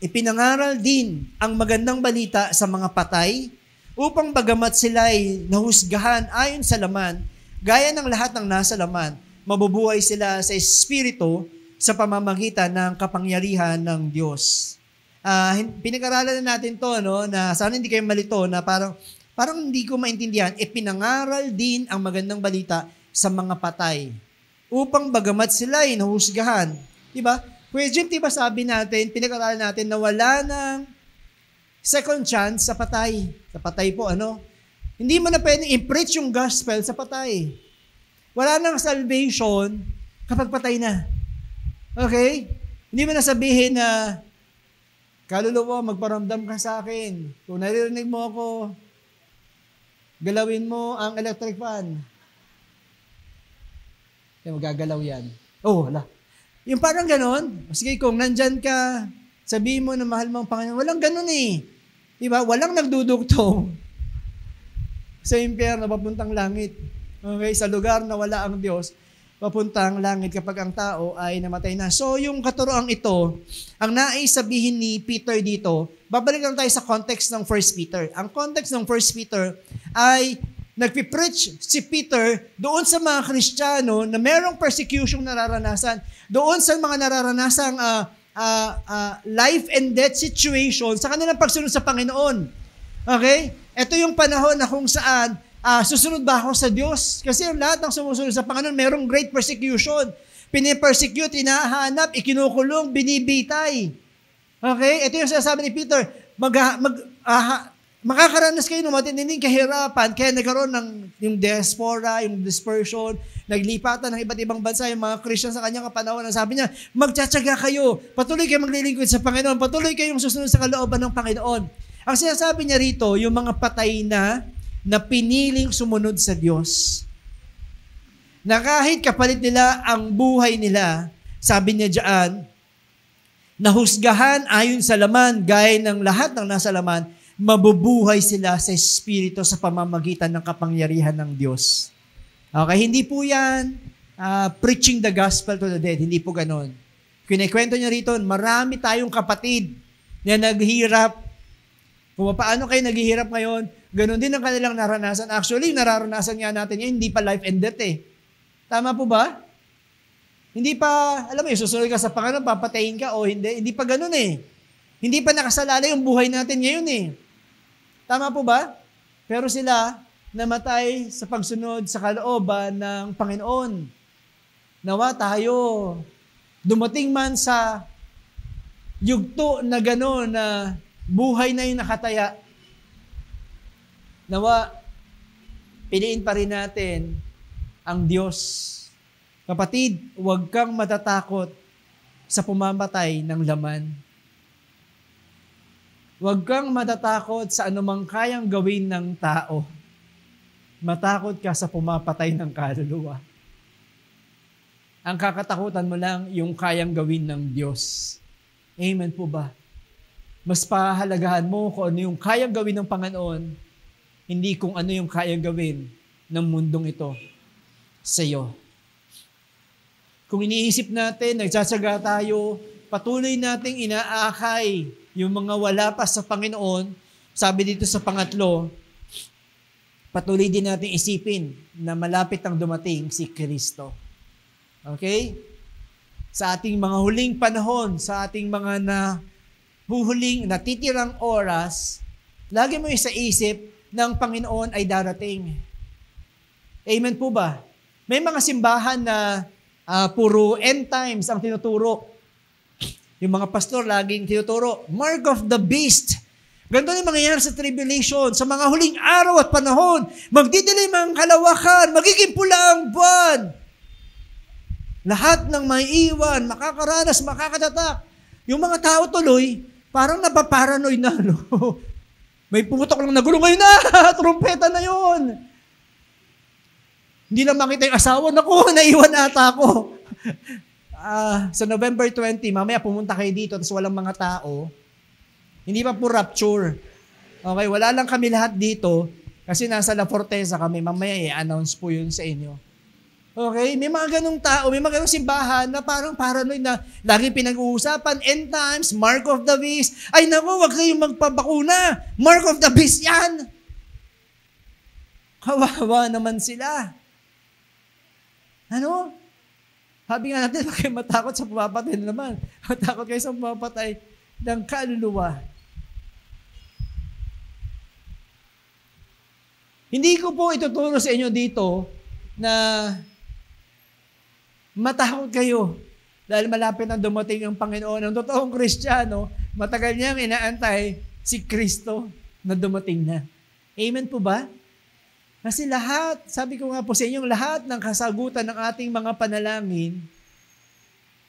Ipinangaral din ang magandang balita sa mga patay upang bagamat sila'y nahusgahan ayon sa laman, gaya ng lahat ng nasa laman, mabubuhay sila sa espiritu sa pamamagitan ng kapangyarihan ng Diyos. Pinag-aralan na natin to, no, na sana hindi kayo malito, na parang hindi ko maintindihan, ipinangaral din ang magandang balita sa mga patay upang bagamat sila'y nahusgahan. Diba? Kuya Jim, diba sabi natin, pinag-aralan natin na wala ng second chance sa patay. Sa patay po, hindi mo na pwedeng i-preach yung gospel sa patay. Wala nang salvation kapag patay na. Okay? Hindi mo na sabihin na, kaluluwa, magparamdam ka sa akin. Kung naririnig mo ako, galawin mo ang electric fan. Magagalaw yan. Oh, wala. Yung parang ganon, sige, kung nandyan ka, sabihin mo na mahal mo ang Panginoon, walang ganon eh. Diba? Walang nagdudugtong sa impyerno, papuntang langit. Okay? Sa lugar na wala ang Diyos, papuntang langit kapag ang tao ay namatay na. So, yung katuroang ito, ang nais sabihin ni Peter dito, babalik lang tayo sa context ng 1 Peter. Ang context ng 1 Peter ay nagpipreach si Peter doon sa mga Kristiyano na merong persecution nararanasan, doon sa mga nararanasang life and death situation sa kanilang pagsunod sa Panginoon. Okay? Ito yung panahon na kung saan susunod ba ako sa Diyos? Kasi ang lahat ng sumusunod sa Panginoon, merong great persecution. Pinipersecute, inahanap, ikinukulong, binibitay. Okay? Ito yung sinasabi ni Peter, makakaranas kayo ng matinding kahirapan, kaya nagkaroon ng yung diaspora, yung dispersion, naglipatan ng iba't ibang bansa, yung mga Christian sa kanyang kapanahon. Sabi niya, magtsatsaga kayo, patuloy kayong maglilingkod sa Panginoon, patuloy kayong susunod sa kalooban ng Panginoon. Ang sinasabi niya rito, yung mga patay na piniling sumunod sa Diyos, na kahit kapalit nila ang buhay nila, sabi niya diyan, nahusgahan ayon sa laman, gaya ng lahat ng nasa laman, mabubuhay sila sa espiritu sa pamamagitan ng kapangyarihan ng Diyos. Okay, hindi po yan preaching the gospel to the dead. Hindi po ganon. Kinikwento niya rito, marami tayong kapatid na naghihirap. Kung paano kayo naghihirap ngayon, ganon din ang kanilang naranasan. Actually, nararanasan nga natin yan, hindi pa life and death eh. Tama po ba? Hindi pa, alam mo yun, susunod ka sa Panginoon, papatayin ka o hindi. Hindi pa ganon eh. Hindi pa nakasalalay yung buhay natin ngayon eh. Tama po ba? Pero sila namatay sa pagsunod sa kalooban ng Panginoon. Nawa tayo, dumating man sa yugto na gano'n na buhay na yung nakataya. Nawa, piliin pa rin natin ang Diyos. Kapatid, huwag kang matatakot sa pumamatay ng laman. Huwag kang matatakot sa anumang kayang gawin ng tao. Matakot ka sa pumapatay ng kaluluwa. Ang kakatakutan mo lang yung kayang gawin ng Diyos. Amen po ba? Mas pahalagahan mo kung ano yung kayang gawin ng Panginoon, hindi kung ano yung kayang gawin ng mundong ito sa iyo. Kung iniisip natin, nagsasaga tayo, patuloy nating inaakay yung mga wala pa sa Panginoon, sabi dito sa pangatlo, patuloy din natin isipin na malapit ang dumating si Kristo. Okay? Sa ating mga huling panahon, sa ating mga natitirang oras, lagi mo sa isip ng Panginoon ay darating. Amen po ba? May mga simbahan na puro end times ang tinuturo. Yung mga pastor laging tinuturo, mark of the beast. Ganito yung mangyayari sa tribulation, sa mga huling araw at panahon. Magdidilim ang kalawakan, magiging pula ang buwan. Lahat ng maiiwan, makakaranas, makakatatak. Yung mga tao tuloy, parang napaparanoid na. No? May pumutok lang na gulo ngayon na, trumpeta na yun. Hindi na makita yung asawa, naku, naiwan ata ako. Sa November 20, mamaya pumunta kayo dito, tapos walang mga tao. Hindi pa po rapture. Okay, wala lang kami lahat dito, kasi nasa La Forteza kami, mamaya i-announce po yun sa inyo. Okay, may mga ganong tao, may mga ganong simbahan na parang paranoid na lagi pinag-uusapan, end times, mark of the beast. Ay naku, wag kayong magpabakuna. Mark of the beast yan. Kawawa naman sila. Ano? Sabi nga natin, huwag kayo matakot sa pumapatay naman. Matakot kayo sa pumapatay ng kaluluwa. Hindi ko po ituturo sa inyo dito na matakot kayo dahil malapit na dumating ang Panginoon. Ang totoong Kristiyano, matagal niyang inaantay si Kristo na dumating na. Amen po ba? Kasi lahat, sabi ko nga po sa inyo, lahat ng kasagutan ng ating mga panalangin,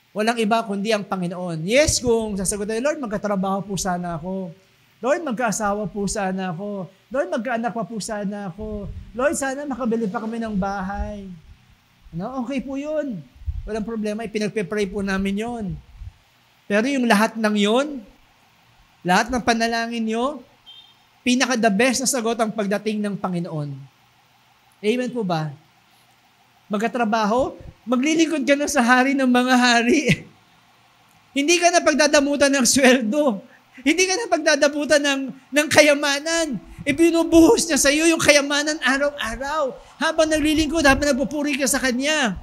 walang iba kundi ang Panginoon. Yes, kung sasagutin, Lord, magkatrabaho po sana ako. Lord, magkaasawa po sana ako. Lord, magkaanak pa po sana ako. Lord, sana makabili pa kami ng bahay. No? Okay po yun. Walang problema, ipinagpe-pray po namin yon. Pero yung lahat ng yon, lahat ng panalangin nyo, pinaka-the best na sagot ang pagdating ng Panginoon. Amen po ba? Magkatrabaho, maglilingkod ka na sa hari ng mga hari. Hindi ka na pagdadamutan ng sweldo. Hindi ka na pagdadamutan ng kayamanan. Ibinubuhos niya sa iyo yung kayamanan araw-araw. Habang naglilingkod, habang nagpupuri ka sa Kanya.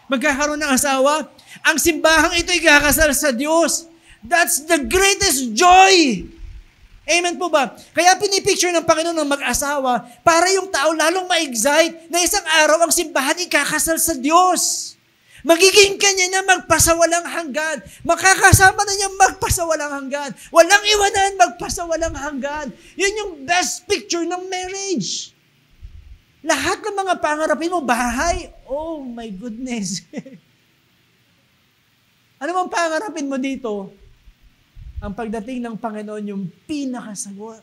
Magkakaroon ng asawa, ang simbahang ito ay kakasal sa Diyos. That's the greatest joy. Amen po ba? Kaya pinipicture ng Panginoon ng mag-asawa para yung tao lalong ma-excite na isang araw ang simbahan ikakasal sa Diyos. Magiging kanya na magpasawalang hanggan. Makakasama na niya magpasawalang hanggan. Walang iwanan, magpasawalang hanggan. Yun yung best picture ng marriage. Lahat ng mga pangarapin mo, bahay, oh my goodness. Ano bang pangarapin mo dito? Ang pagdating ng Panginoon, yung pinakasagot.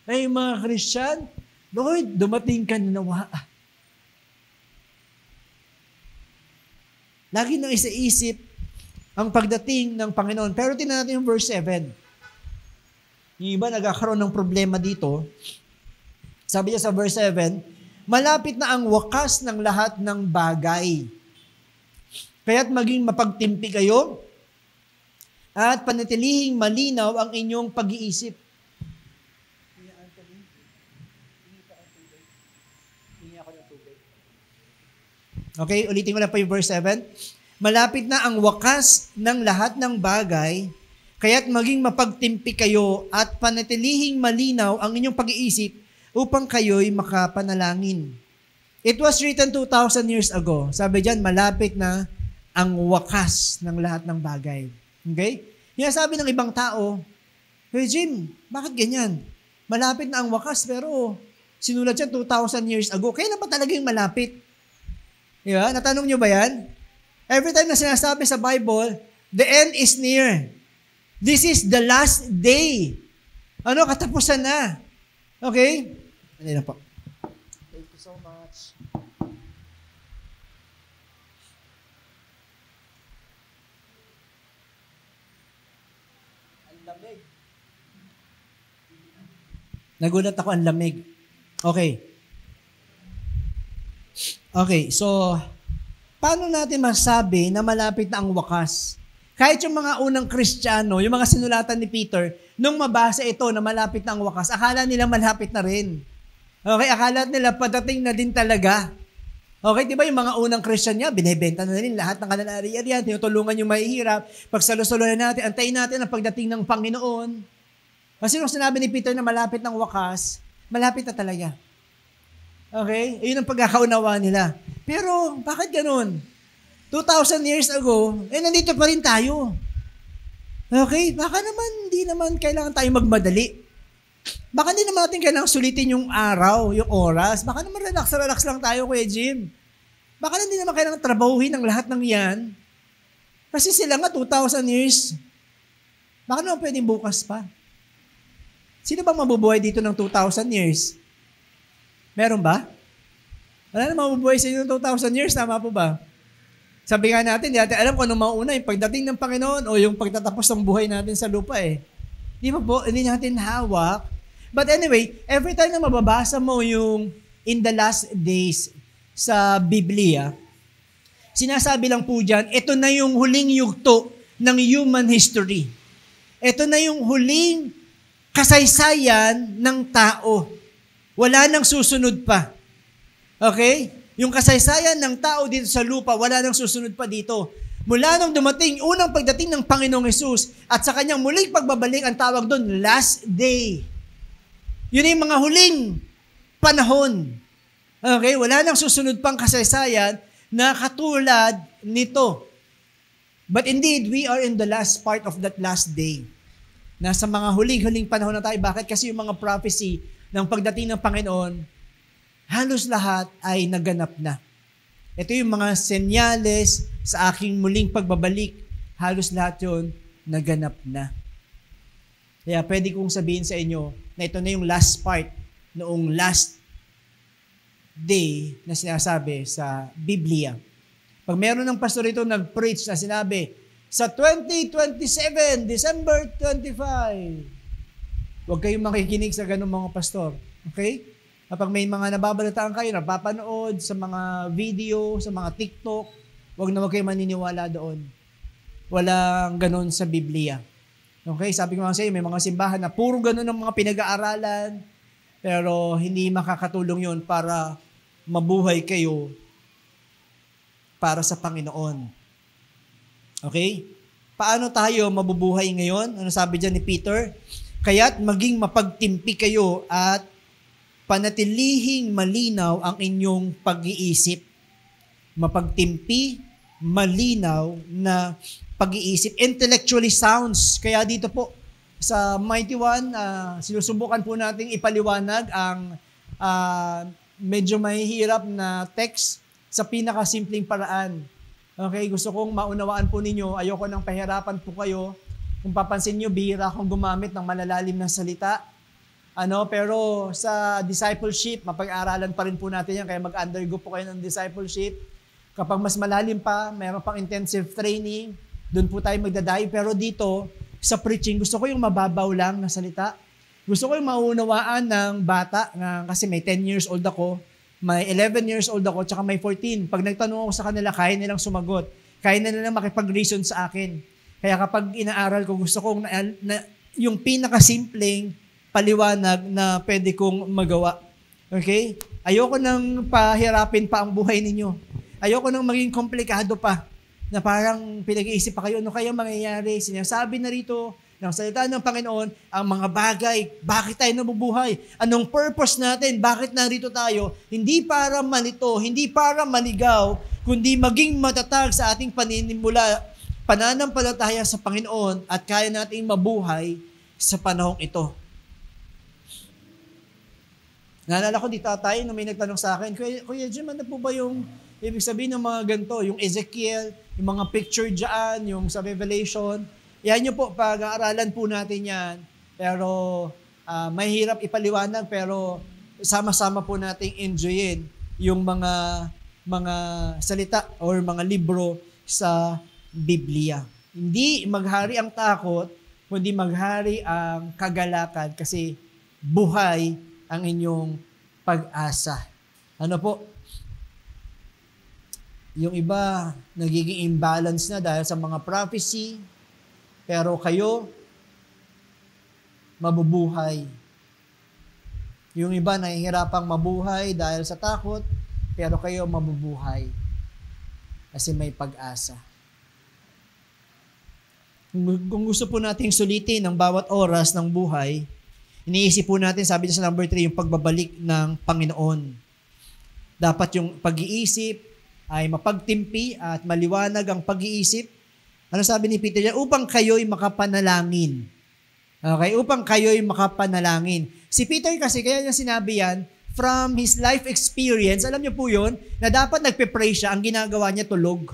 Ay, mga Christian, Lord, dumating ka na nawa. Lagi nang isa-isip ang pagdating ng Panginoon. Pero tingnan natin yung verse 7. Yung iba nagkakaroon ng problema dito. Sabi niya sa verse 7, malapit na ang wakas ng lahat ng bagay. Kaya't maging mapagtimpi kayo at panatilihing malinaw ang inyong pag-iisip. Okay, ulitin ko lang po yung verse 7. Malapit na ang wakas ng lahat ng bagay, kaya't maging mapagtimpi kayo at panatilihing malinaw ang inyong pag-iisip upang kayo'y makapanalangin. It was written 2,000 years ago. Sabi dyan, malapit na ang wakas ng lahat ng bagay. Okay? Yung sabi ng ibang tao, hey Jim, bakit ganyan? Malapit na ang wakas, pero sinulat yan 2,000 years ago. Kailan pa talaga yung malapit? Diba? Natanong nyo ba yan? Every time na sinasabi sa Bible, the end is near. This is the last day. Ano? Katapusan na. Okay? Ano na po? Thank you so much. Ang lamig. Nagulat ako, ang lamig. Okay. Okay, so, paano natin masabi na malapit na ang wakas? Kahit yung mga unang Kristiyano, yung mga sinulatan ni Peter, nung mabasa ito na malapit na ang wakas, akala nila malapit na rin. Okay, akala nila padating na din talaga. Okay, di ba yung mga unang Christian niya, binibenta na rin lahat ng kanilang ari-arian, tinutulungan yung mahihirap, pagsalo-salo na natin, antayin natin ang pagdating ng Panginoon. Kasi nung sinabi ni Peter na malapit ng wakas, malapit na talaga. Okay? Ayun ang pagkakaunawa nila. Pero, bakit ganun? 2,000 years ago, nandito pa rin tayo. Okay? Baka naman, hindi naman kailangan tayo magmadali. Baka hindi naman natin kailangan sulitin yung araw, yung oras. Baka naman relax lang tayo, Kuya Jim. Baka hindi naman kailangan trabahuhin ang lahat ng yan. Kasi sila nga 2,000 years. Baka naman pwedeng bukas pa. Sino bang mabubuhay dito ng 2,000 years? Meron ba? Wala na mabubuhay sa inyo ng 2,000 years, tama po ba? Sabi nga natin, di natin alam kung ano mauna, yung pagdating ng Panginoon o yung pagtatapos ng buhay natin sa lupa eh. Di ba po? Hindi natin hawak. But anyway, every time na mababasa mo yung in the last days sa Biblia, sinasabi lang po dyan, ito na yung huling yugto ng human history. Ito na yung huling kasaysayan ng tao. Wala nang susunod pa. Okay? Yung kasaysayan ng tao dito sa lupa, wala nang susunod pa dito. Mula nung dumating, unang pagdating ng Panginoong Hesus at sa kanyang muling pagbabalik, ang tawag doon, last day. Yun yung mga huling panahon. Okay? Wala nang susunod pang kasaysayan na katulad nito. But indeed, we are in the last part of that last day. Nasa mga huling-huling panahon na tayo. Bakit? Kasi yung mga prophecy ng pagdating ng Panginoon, halos lahat ay naganap na. Ito yung mga senyales sa aking muling pagbabalik. Halos lahat yun naganap na. Kaya pwede kong sabihin sa inyo na ito na yung last part noong last day na sinasabi sa Biblia. Pag meron ng pastor ito nag-preach na sinabi, sa 2027, December 25, huwag kayong makikinig sa ganung mga pastor. Okay? Kapag may mga nababalitaan kayo, napapanood sa mga video, sa mga TikTok, huwag kayo maniniwala doon. Walang ganun sa Biblia. Okay? Sabi ko nga sa inyo, may mga simbahan na puro ganun ang mga pinag-aaralan, pero hindi makakatulong yun para mabuhay kayo para sa Panginoon. Okay? Paano tayo mabubuhay ngayon? Ano sabi dyan ni Peter? Kaya't maging mapagtimpi kayo at panatilihing malinaw ang inyong pag-iisip. Mapagtimpi, malinaw na pag-iisip. Intellectually sounds. Kaya dito po, sa Mighty One, sinusubukan po nating ipaliwanag ang medyo mahihirap na text sa pinakasimpleng paraan. Okay, gusto kong maunawaan po ninyo. Ayoko nang pahirapan po kayo. Kung papansin nyo, bihira akong gumamit ng malalalim na salita. Pero sa discipleship, mapag-aralan pa rin po natin yan, kaya mag-undergo po kayo ng discipleship. Kapag mas malalim pa, mayroon pang intensive training, doon po tayo magdadive. Pero dito, sa preaching, gusto ko yung mababaw lang na salita. Gusto ko yung maunawaan ng bata, kasi may 10 years old ako, may 11 years old ako, tsaka may 14. Pag nagtanong ako sa kanila, kaya nilang sumagot. Kaya nilang makipag-reason sa akin. Kaya kapag inaaral ko, gusto kong yung pinakasimpleng paliwanag na pwede kong magawa. Okay? Ayoko nang pahirapin pa ang buhay ninyo. Ayoko nang maging komplikado pa na parang pinag-iisip pa kayo, ano kaya mangyayari? Sinasabi na rito ng salita ng Panginoon ang mga bagay, bakit tayo nabubuhay? Anong purpose natin? Bakit narito tayo? Hindi para malito, hindi para maligaw, kundi maging matatag sa ating pananampalataya sa Panginoon at kaya nating mabuhay sa panahong ito. Naalala ko di tatay na may nagtanong sa akin, Kuya Jim, ano po ba yung ibig sabihin ng mga ganito? Yung Ezekiel, yung mga picture dyan, yung sa Revelation. Yan nyo po, pag-aaralan po natin yan. Pero mahirap ipaliwanag, pero sama-sama po nating enjoyin yung mga salita or mga libro sa Biblia. Hindi maghari ang takot, kundi maghari ang kagalakan kasi buhay ang inyong pag-asa. Ano po? Yung iba, nagiging imbalance na dahil sa mga prophecy, pero kayo, mabubuhay. Yung iba, nahihirapang mabuhay dahil sa takot, pero kayo mabubuhay. Kasi may pag-asa. Kung gusto po nating sulitin ang bawat oras ng buhay, iniisip po natin, sabi niya sa number 3, yung pagbabalik ng Panginoon. Dapat yung pag-iisip ay mapagtimpi at maliwanag ang pag-iisip. Ano sabi ni Peter diyan? Upang kayo'y makapanalangin. Okay? Upang kayo'y makapanalangin. Si Peter kasi, kaya niya sinabi yan, from his life experience, alam niyo po yun, na dapat nagpe-pray siya, ang ginagawa niya tulog.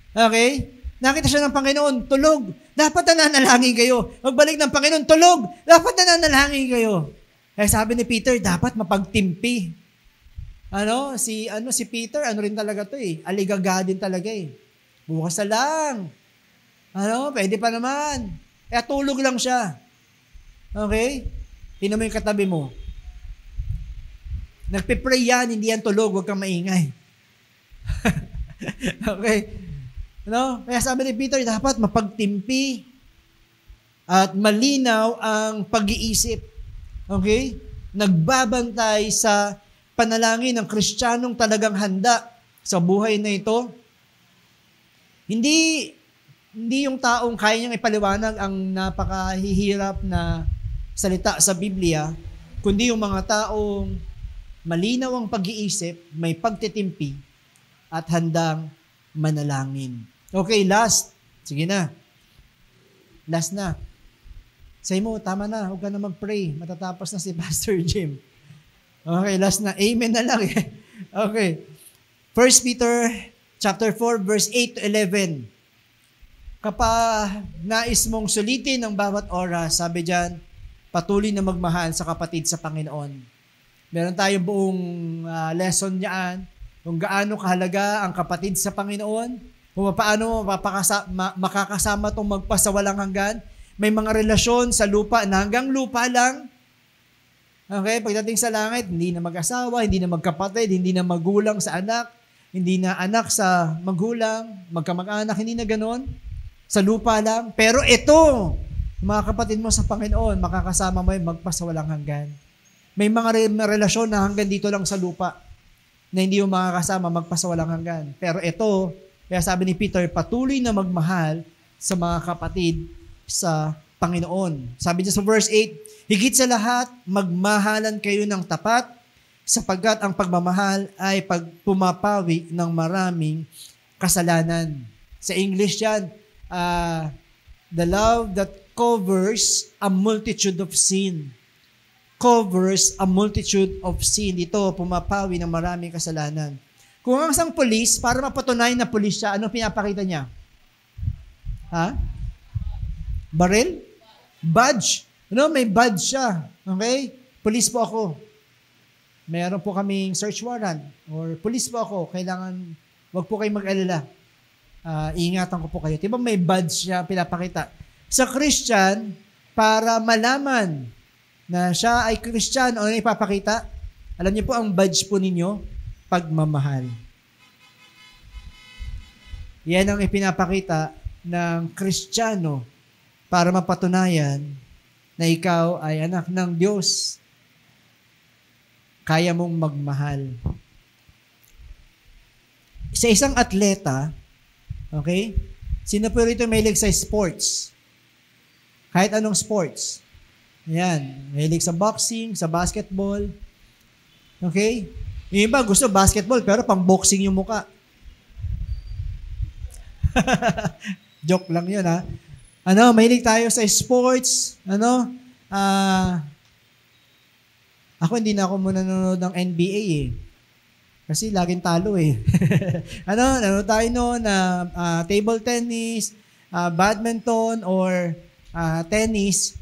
Okay? Nakita siya ng Panginoon, tulog. Dapat nananalangin kayo. Magbalik ng Panginoon, tulog. Dapat nananalangin kayo. Kaya sabi ni Peter, dapat mapagtimpi. Si Peter, rin talaga to eh. Aligaga din talaga eh. Bukas na lang. Pwede pa naman. Tulog lang siya. Okay? Tingnan mo yung katabi mo. Nagpe-pray yan, hindi yan tulog, huwag kang maingay. Okay? Kaya sabi ni Peter, dapat mapagtimpi at malinaw ang pag-iisip. Okay? Nagbabantay sa panalangin ng Kristiyanong talagang handa sa buhay na ito. Hindi yung taong kaya niyang ipaliwanag ang napakahihirap na salita sa Biblia, kundi yung mga taong malinaw ang pag-iisip, may pagtitimpi, at handang manalangin. Okay, last. Sige na. Last na. Say mo, tama na, huwag ka na mag-pray. Matatapos na si Pastor Jim. Okay, last na. Amen na lang eh. Okay. 1 Peter chapter 4, verse 8 to 11. Kapag nais mong sulitin ng bawat oras, sabi dyan, patuloy na magmahal sa kapatid sa Panginoon. Meron tayong buong lesson niyan, kung gaano kahalaga ang kapatid sa Panginoon, kung paano makakasama itong magpasawalang hanggan. May mga relasyon sa lupa na hanggang lupa lang. Okay, pagdating sa langit, hindi na mag-asawa, hindi na magkapatid, hindi na magulang sa anak, hindi na anak sa magulang, magkamag-anak, hindi na ganon. Sa lupa lang. Pero ito, mga kapatid mo sa Panginoon, makakasama mo yung magpasawalang hanggan. May mga relasyon na hanggang dito lang sa lupa na hindi mo makakasama magpasawalang hanggan. Pero ito, kaya sabi ni Peter, patuloy na magmahal sa mga kapatid sa Panginoon. Sabi niya sa verse 8, higit sa lahat, magmahalan kayo ng tapat sapagkat ang pagmamahal ay pagpumapawi ng maraming kasalanan. Sa English yan, the love that covers a multitude of sin. Covers a multitude of sin. Ito, pumapawi ng maraming kasalanan. Kung ang isang pulis, para mapatunayan na pulis siya, ano pinapakita niya? Baril? Badge. May badge siya. Okay? Pulis po ako. Meron po kaming search warrant. Or pulis po ako. Kailangan, wag po kayong mag-alala. Iingatan ko po kayo. Diba may badge siya pinapakita? Sa Christian, para malaman na siya ay Christian, ano ipapakita? Alam niyo po ang badge po ninyo? Pagmamahal. Yan ang ipinapakita ng Kristiyano para mapatunayan na ikaw ay anak ng Diyos. Kaya mong magmahal. Sa isang atleta, okay? Sino po rito mahilig sa sports? Kahit anong sports. Ayan, mahilig sa boxing, sa basketball. Okay? Yung iba gusto basketball pero pang boxing yung muka. Joke lang yun ha. Mahilig tayo sa sports. Ako hindi na ako muna nanonood ng NBA eh. Kasi laging talo eh. Nanonood tayo noon na table tennis, badminton, or tennis.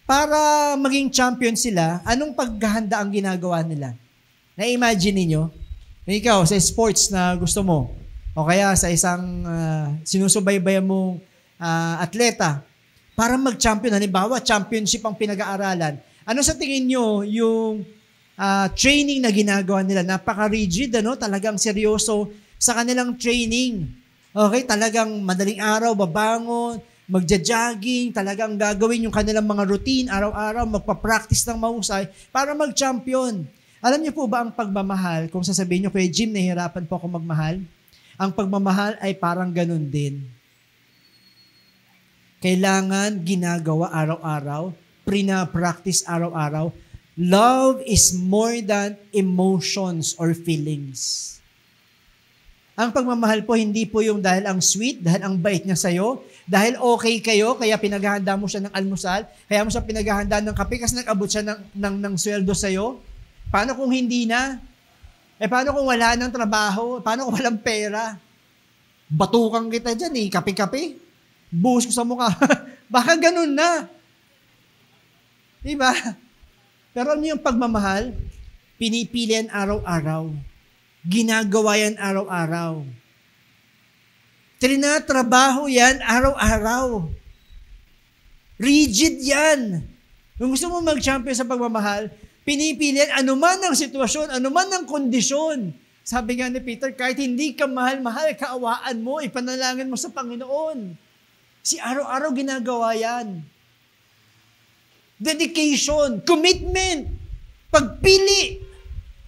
Para maging champion sila, anong paghahanda ang ginagawa nila? Na-imagine niyo? Ikaw, sa sports na gusto mo, o kaya sa isang sinusubaybayan mong atleta, para mag-champion, halimbawa, championship ang pinag-aaralan, ano sa tingin nyo yung training na ginagawa nila? Napaka-rigid, talagang seryoso sa kanilang training. Okay, talagang madaling araw, babangon, magja-jogging, talagang gagawin yung kanilang mga routine, araw-araw, magpa-practice ng mahusay para mag-champion. Alam niyo po ba ang pagmamahal, kung sasabihin niyo, Kuya Jim, nahihirapan po ako magmahal? Ang pagmamahal ay parang ganun din. Kailangan ginagawa araw-araw, practice araw-araw. Love is more than emotions or feelings. Ang pagmamahal po, hindi po yung dahil ang sweet, dahil ang bait niya sa'yo, dahil okay kayo, kaya pinaghahanda mo siya ng almusal, kaya mo siya pinaghahanda ng kape, kasi nag-abot siya ng sweldo sa'yo. Paano kung hindi na? Paano kung wala ng trabaho? Paano kung walang pera? Batukan kita dyan kape-kape. Buhos ko sa mukha. Baka ganun na. Diba? Pero ano yung pagmamahal? Pinipili yan araw-araw. Ginagawa yan araw-araw. Trinatrabaho yan araw-araw. Rigid yan. Kung gusto mo mag-champion sa pagmamahal, pinipili yan anuman ang sitwasyon, anuman ang kondisyon. Sabi nga ni Peter, kahit hindi ka mahal-mahal, kaawaan mo, ipanalangin mo sa Panginoon. Si araw-araw ginagawa yan. Dedication, commitment, pagpili.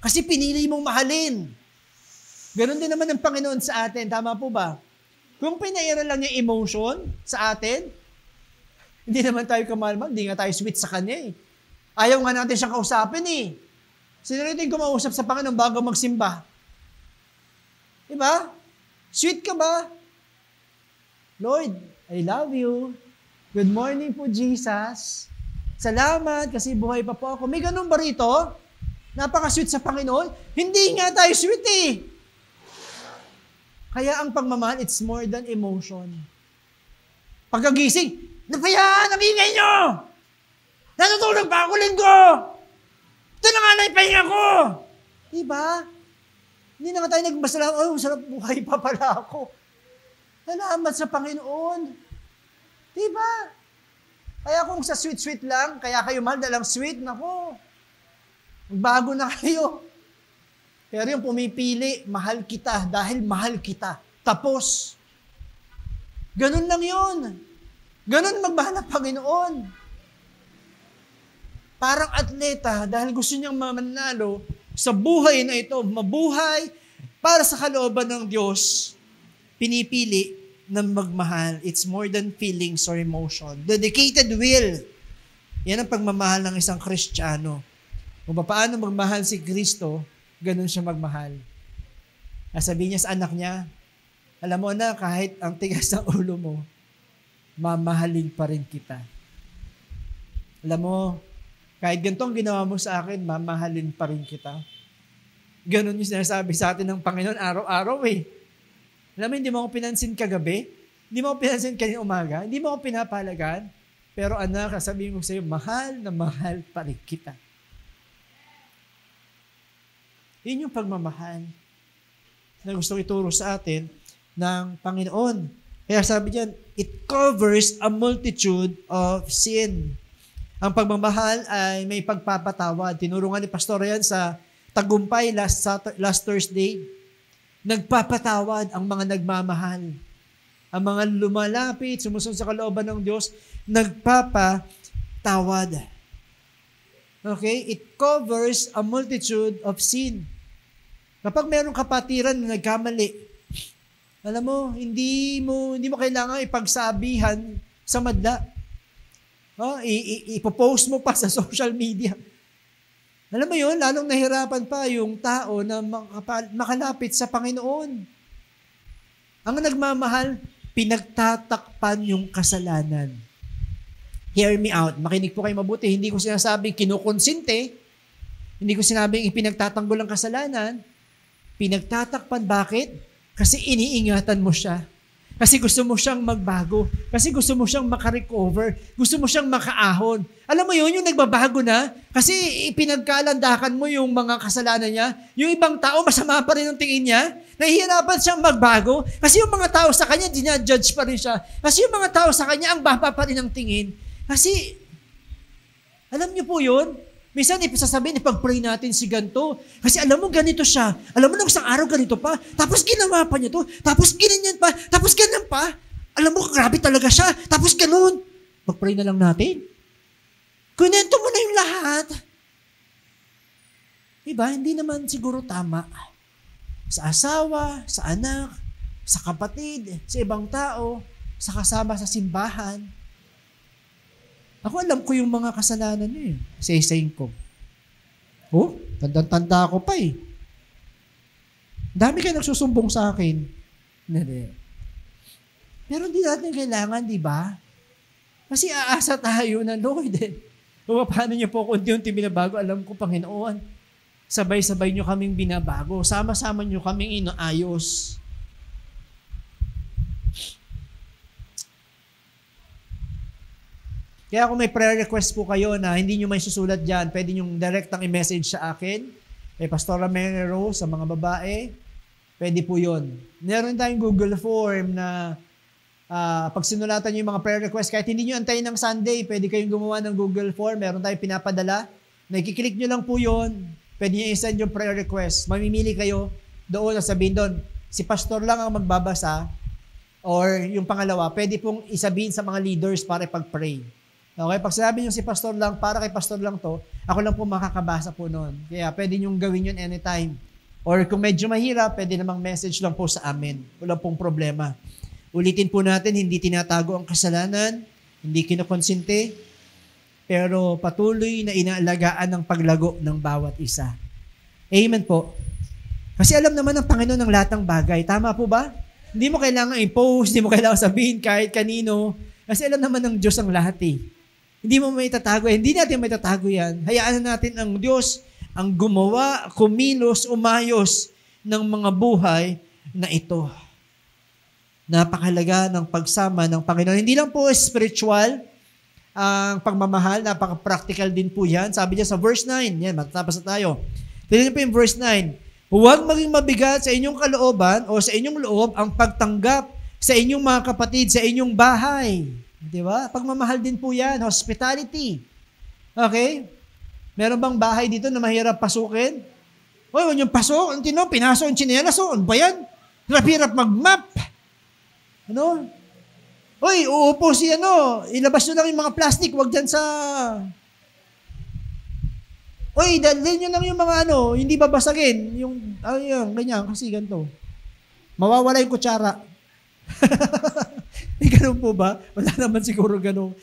Kasi pinili mong mahalin. Ganon din naman ang Panginoon sa atin. Tama po ba? Kung pinairan lang yung emotion sa atin, hindi naman tayo kamahal-mahal, hindi nga tayo sweet sa Kanya Ayaw nga natin siyang kausapin Sino rin kumausap sa Panginoon bago magsimba? Diba? Sweet ka ba? Lord, I love you. Good morning po, Jesus. Salamat kasi buhay pa po ako. May ganun ba rito? Napaka-sweet sa Panginoon? Hindi nga tayo sweet Kaya ang pagmamahal, it's more than emotion. Pagkagising, ano ba yan? Ang ingay nyo! Natutulog pa ako, linggo! Ito na nga na ipahinga ko! Diba? Hindi na nga tayo nagmasalamat, oh, sarap buhay pa pala ako. Salamat sa Panginoon. Diba? Kaya kung sa sweet-sweet lang, kaya kayo mahal na lang sweet, nako. Magbago na kayo. Pero yung pumipili, mahal kita dahil mahal kita. Tapos. Ganun lang yun. Ganun magmahal ang Panginoon. Parang atleta, dahil gusto niyang manalo sa buhay na ito, mabuhay para sa kalooban ng Diyos, pinipili na magmahal. It's more than feelings or emotion. Dedicated will. Yan ang pagmamahal ng isang Kristiyano. Kung paano magmahal si Kristo, ganun siya magmahal. Sabihin niya sa anak niya, alam mo na, kahit ang tigas ng ulo mo, mamahalin pa rin kita. Alam mo, kahit ganitong ginawa mo sa akin, mamahalin pa rin kita. Ganun yung sinasabi sa atin ng Panginoon araw-araw Alam mo, hindi mo ako pinansin kagabi, hindi mo ako pinansin kanina umaga, hindi mo ako pinapalagan, pero anak, sabihin ko sa iyo, mahal na mahal pa rin kita. Yun yung pagmamahal na gusto ituro sa atin ng Panginoon. Kaya sabi diyan, it covers a multitude of sin. Ang pagmamahal ay may pagpapatawad. Tinuro nga ni Pastor yan sa Tagumpay last Thursday. Nagpapatawad ang mga nagmamahal. Ang mga lumalapit, sumusunod sa kalooban ng Diyos, nagpapatawad. Okay? It covers a multitude of sin. Kapag mayroong kapatiran na nagkamali, alam mo, hindi mo kailangan ipagsabihan sa madla. Ipopost mo pa sa social media. Alam mo yun, lalong nahirapan pa yung tao na makalapit sa Panginoon. Ang nagmamahal, pinagtatakpan yung kasalanan. Hear me out. Makinig po kayo mabuti. Hindi ko sinasabing kinukonsinte. Hindi ko sinabing ipinagtatanggol ang kasalanan. Pinagtatakpan. Bakit? Kasi iniingatan mo siya. Kasi gusto mo siyang magbago. Kasi gusto mo siyang makarecover. Gusto mo siyang makaahon. Alam mo yun, yung nagbabago na. Kasi ipinagkalandakan mo yung mga kasalanan niya. Yung ibang tao, masama pa rin ang tingin niya. Nahihirapan siyang magbago. Kasi yung mga tao sa kanya, dinajudge pa rin siya. Kasi yung mga tao sa kanya, ang baba pa rin ang tingin. Kasi, alam niyo po yun, minsan ipasasabihin, ipag-pray natin si ganito. Kasi alam mo, ganito siya. Alam mo, nung isang araw ganito pa. Tapos ginawa pa niya to. Tapos ginanyan pa. Tapos ganyan pa. Alam mo, grabe talaga siya. Tapos ganun. Mag-pray na lang natin. Kunento mo na yung lahat. Diba? Hindi naman siguro tama. Sa asawa, sa anak, sa kapatid, sa ibang tao, sa kasama sa simbahan. Ako alam ko yung mga kasalanan niyo eh. Say ko. Oh, tanda-tanda ako pa eh. Dami kayo nagsusumbong sa akin. Hindi. Pero hindi natin kailangan, di ba? Kasi aasa tayo na, Lord eh. Kung paano niyo po unti-unti binabago, alam ko, Panginoon, sabay-sabay niyo kaming binabago. Sama-sama niyo kaming inaayos. Kaya kung may prayer request po kayo na hindi nyo may susulat dyan, pwede nyo direct ang i-message sa akin, kay Pastor Romero, sa mga babae, pwede po yun. Meron tayong Google form na pag sinulatan nyo yung mga prayer request, kahit hindi nyo antayin ng Sunday, pwede kayong gumawa ng Google form, meron tayong pinapadala, nakiklik nyo lang po yun, pwede nyo i-send yung prayer request, mamimili kayo doon, sabihin doon, si Pastor lang ang magbabasa, or yung pangalawa, pwede pong isabihin sa mga leaders para ipag-pray. Okay, pag sinabi nyo si Pastor lang, para kay Pastor lang to, ako lang po makakabasa po noon. Kaya pwede nyo gawin yun anytime. Or kung medyo mahirap, pwede namang message lang po sa amin. Wala pong problema. Ulitin po natin, hindi tinatago ang kasalanan, hindi kinukonsinte, pero patuloy na inaalagaan ang paglago ng bawat isa. Amen po. Kasi alam naman ng Panginoon ng lahat ng bagay. Tama po ba? Hindi mo kailangan i-post, hindi mo kailangan sabihin kahit kanino. Kasi alam naman ng Diyos ang lahat eh. Hindi mo may tatago. Hindi natin may tatago yan. Hayaan natin ang Diyos ang gumawa, kumilos, umayos ng mga buhay na ito. Napakalaga ng pagsama ng Panginoon. Hindi lang po spiritual ang pagmamahal, napaka-practical din po yan. Sabi niya sa verse 9, yan, matatapos na tayo. Tignan po yung verse 9. Huwag maging mabigat sa inyong kalooban o sa inyong loob ang pagtanggap sa inyong mga kapatid, sa inyong bahay. Di ba? Pagmamahal din po yan. Hospitality. Okay? Meron bang bahay dito na mahirap pasukin? Uy, huwag yung pasok. Pinasok ang tsinelas. Ano ba yan? Hirap-hirap mag-map. Ano? Uy, uupo si ilabas nyo lang yung mga plastic. Huwag dyan sa... Uy, dalhin nyo lang yung mga hindi babasagin. Yung, ganyan, kasi ganito. Mawawala yung kutsara. May ganun po ba? Wala naman siguro ganun.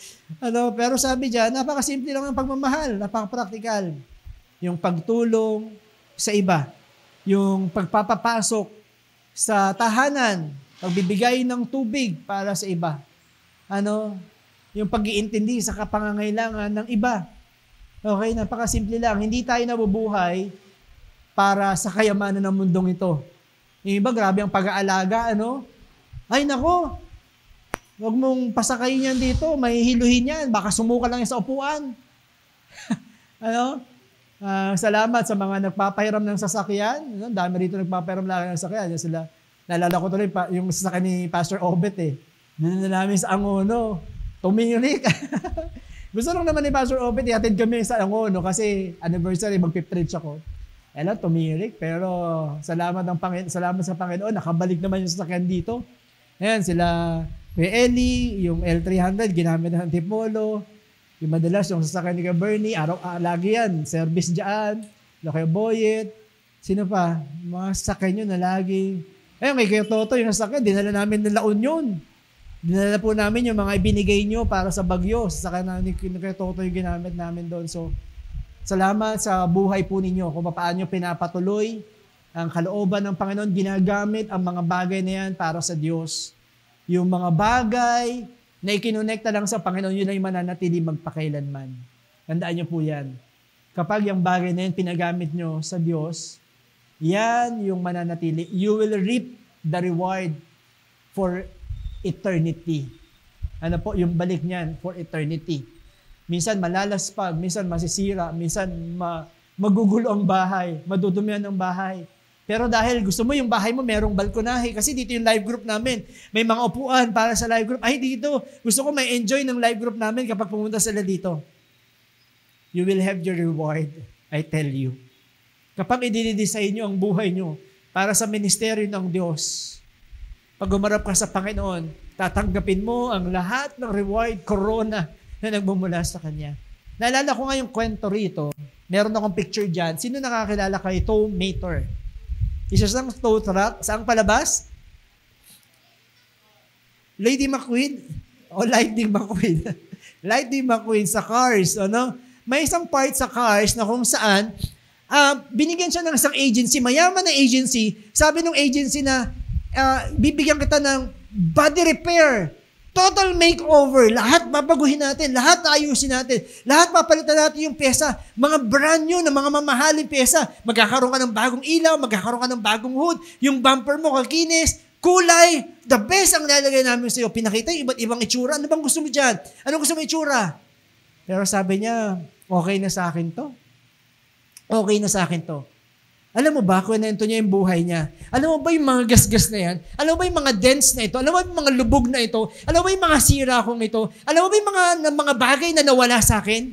Pero sabi dyan, napakasimple lang ang pagmamahal, napaka-practical. Yung pagtulong sa iba, yung pagpapapasok sa tahanan, pagbibigay ng tubig para sa iba. Yung pag-iintindi sa kapangangailangan ng iba. Okay, napakasimple lang. Hindi tayo nabubuhay para sa kayamanan ng mundong ito. Yung iba, grabe ang pag-aalaga, Ay, nako, huwag mong pasakayin yan dito, may hiluhin yan, baka sumuka lang yan sa upuan. Salamat sa mga nagpapahiram ng sasakyan. Dami rito nagpapahiram lang ng sasakyan. Sila, naalala ko tuloy yung sasakyan ni Pastor Obet Dinala namin sa Angono. Tumirik. Gusto lang naman ni Pastor Obet, ihatid kami sa Angono kasi anniversary, mag-preach ako. Tumirik. Pero salamat sa Panginoon, nakabalik naman yung sasakyan dito. Ayan, sila Kuya Eli, yung L300, ginamit ng Antipolo. Yung madalas, yung sasakyan ni Bernie, lagi yan, service dyan. Kaya Boyet. Sino pa? Mga sasakyan nyo na lagi. Ayun, kay Kuya Toto, yung sasakyan, dinala namin ng La Union. Dinala po namin yung mga ibinigay nyo para sa Bagyo. Sasakyan namin ni Kuya Toto yung ginamit namin doon. So, salamat sa buhay po ninyo kung paano pinapatuloy ang kalooban ng Panginoon, ginagamit ang mga bagay na yan para sa Diyos. Yung mga bagay na ikinonekta lang sa Panginoon, yun ay mananatili magpakailanman. Tandaan niyo po yan. Kapag yung bagay na yan pinagamit nyo sa Diyos, yan yung mananatili. You will reap the reward for eternity. Yung balik niyan, for eternity. Minsan malalaspag, minsan masisira, minsan magugulo ang bahay, madudumihan ang bahay. Pero dahil gusto mo yung bahay mo merong balkonahe, kasi dito yung live group namin. May mga upuan para sa live group. Ay, dito. Gusto ko may enjoy ng live group namin kapag pumunta sila dito. You will have your reward, I tell you. Kapag i-design nyo ang buhay nyo para sa ministeryo ng Diyos, pag umarap ka sa Panginoon, tatanggapin mo ang lahat ng reward, corona na nagmumula sa Kanya. Naalala ko nga yung kwento rito. Meron akong picture dyan. Sino nakakilala kay Tow Mater? Isa siyang tow truck. Saang palabas? Lady McQueen? O Lightning McQueen? Lightning McQueen sa Cars, ano? May isang part sa Cars na kung saan binigyan siya ng isang agency, mayaman na agency. Sabi ng agency na bibigyan kita ng body repair, total makeover, lahat babaguhin natin, lahat ayusin natin, lahat papalitan natin yung pyesa, mga brand new na mga mamahaling pyesa. Magkakaroon ka ng bagong ilaw, magkakaroon ka ng bagong hood, yung bumper mo kakinis, kulay, the best ang lalagay namin sa iyo. Pinakita yung iba't ibang itsura. Ano bang gusto mo dyan? Ano gusto mo itsura? Pero sabi niya, okay na sa akin to. Okay na sa akin to. Alam mo ba, kwento niya yung buhay niya. Alam mo ba yung mga gasgas na yan? Alam mo ba yung mga dents na ito? Alam mo ba yung mga lubog na ito? Alam mo ba yung mga sira kong ito? Alam mo ba yung mga bagay na nawala sa akin?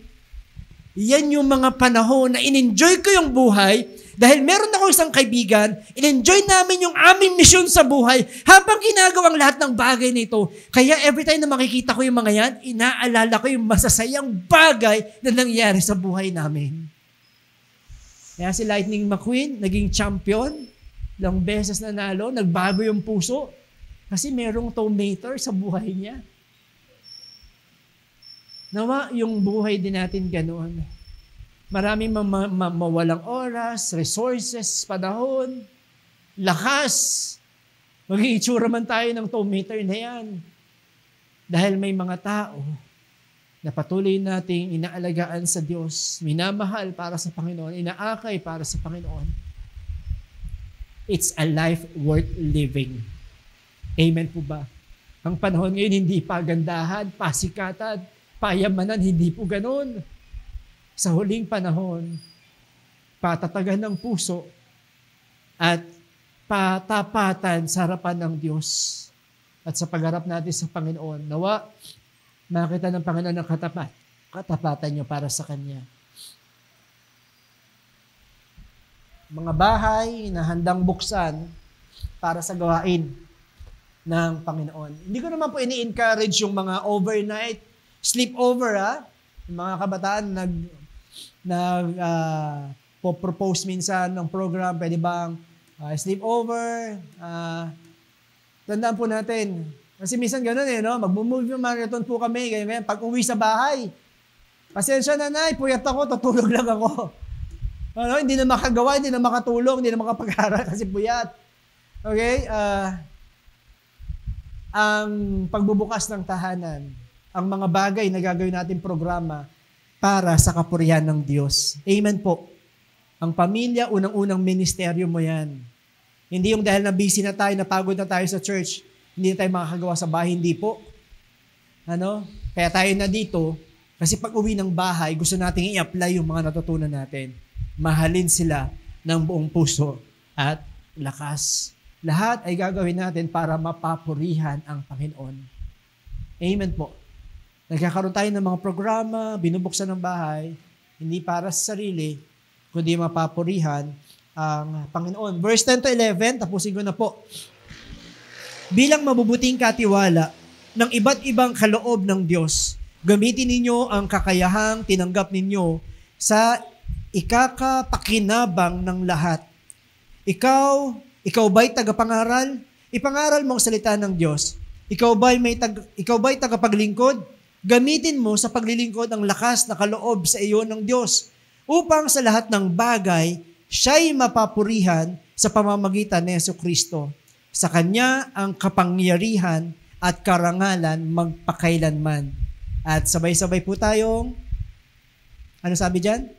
Yan yung mga panahon na in-enjoy ko yung buhay dahil meron ako isang kaibigan, in-enjoy namin yung aming misyon sa buhay habang ginagawang lahat ng bagay na ito. Kaya every time na makikita ko yung mga yan, inaalala ko yung masasayang bagay na nangyari sa buhay namin. Kaya si Lightning McQueen, naging champion, ilang beses nanalo, nagbago yung puso, kasi merong tomater sa buhay niya. Nawa, yung buhay din natin ganoon. Maraming mawalang oras, resources, panahon, lakas. Maging itsura man tayo ng tomater na yan. Dahil may mga tao na patuloy nating inaalagaan sa Diyos, minamahal para sa Panginoon, inaakay para sa Panginoon. It's a life worth living. Amen po ba? Ang panahon ngayon, hindi pagandahan, pasikatan, payamanan, hindi po ganun. Sa huling panahon, patatagan ng puso at patapatan sa harapan ng Diyos at sa pagharap natin sa Panginoon. Nawa, makita ng Panginoon ng katapatan nyo para sa Kanya. Mga bahay na handang buksan para sa gawain ng Panginoon. Hindi ko naman po ini-encourage yung mga overnight sleepover, yung mga kabataan propose minsan ng program, pwede bang sleepover? Tandaan po natin, kasi minsan gano'n no? Mag-movie marathon po kami, ganyan. Pag uwi sa bahay, pasensya na nay, puyat ako, tutulog lang ako. Ano, hindi na makagawa, hindi na makatulong, hindi na makapag-aral kasi puyat. Okay? Ang pagbubukas ng tahanan, ang mga bagay na gagawin natin programa para sa kapurihan ng Diyos. Amen po. Ang pamilya, unang-unang ministeryo mo yan. Hindi yung dahil na busy na tayo, napagod na tayo sa church, hindi na tayo makakagawa sa bahay, hindi po. Ano? Kaya tayo na dito, kasi pag uwi ng bahay, gusto nating i-apply yung mga natutunan natin. Mahalin sila ng buong puso at lakas. Lahat ay gagawin natin para mapapurihan ang Panginoon. Amen po. Nagkakaroon tayo ng mga programa, binubuksan ng bahay, hindi para sa sarili, kundi mapapurihan ang Panginoon. Verse 10 to 11, tapusin ko na po. Bilang mabubuting katiwala ng iba't ibang kaloob ng Diyos, gamitin ninyo ang kakayahang tinanggap ninyo sa ikakapakinabang ng lahat. Ikaw ba'y tagapangaral? Ipangaral mo ang salita ng Diyos. Ikaw ba'y tagapaglingkod? Gamitin mo sa paglilingkod ang lakas na kaloob sa iyo ng Diyos upang sa lahat ng bagay, siya'y mapapurihan sa pamamagitan ni Jesucristo. Sa Kanya ang kapangyarihan at karangalan magpakailanman. At sabay-sabay po tayong, ano sabi dyan?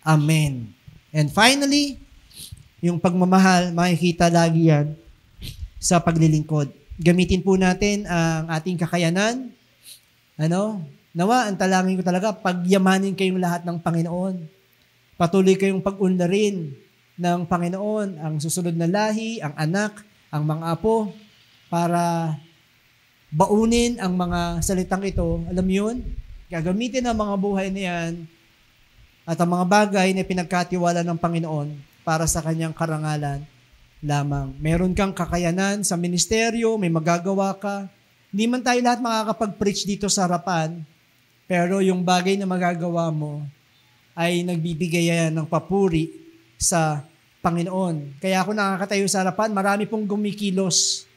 Amen. And finally, yung pagmamahal, makikita lagi yan sa paglilingkod. Gamitin po natin ang ating kakayanan. Nawa, ang talangin ko talaga, pagyamanin kayong lahat ng Panginoon. Patuloy kayong pag-unlarin ng Panginoon, ang susunod na lahi, ang anak, ang mga apo, para baunin ang mga salitang ito. Alam yun? Gagamitin ang mga buhay na yan at ang mga bagay na pinagkatiwala ng Panginoon para sa Kanyang karangalan lamang. Meron kang kakayanan sa ministeryo, may magagawa ka. Hindi man tayo lahat makakapag-preach dito sa harapan, pero yung bagay na magagawa mo ay nagbibigay yan ng papuri sa Panginoon. Kaya ako nakakatayo sa harapan, marami pong gumikilos.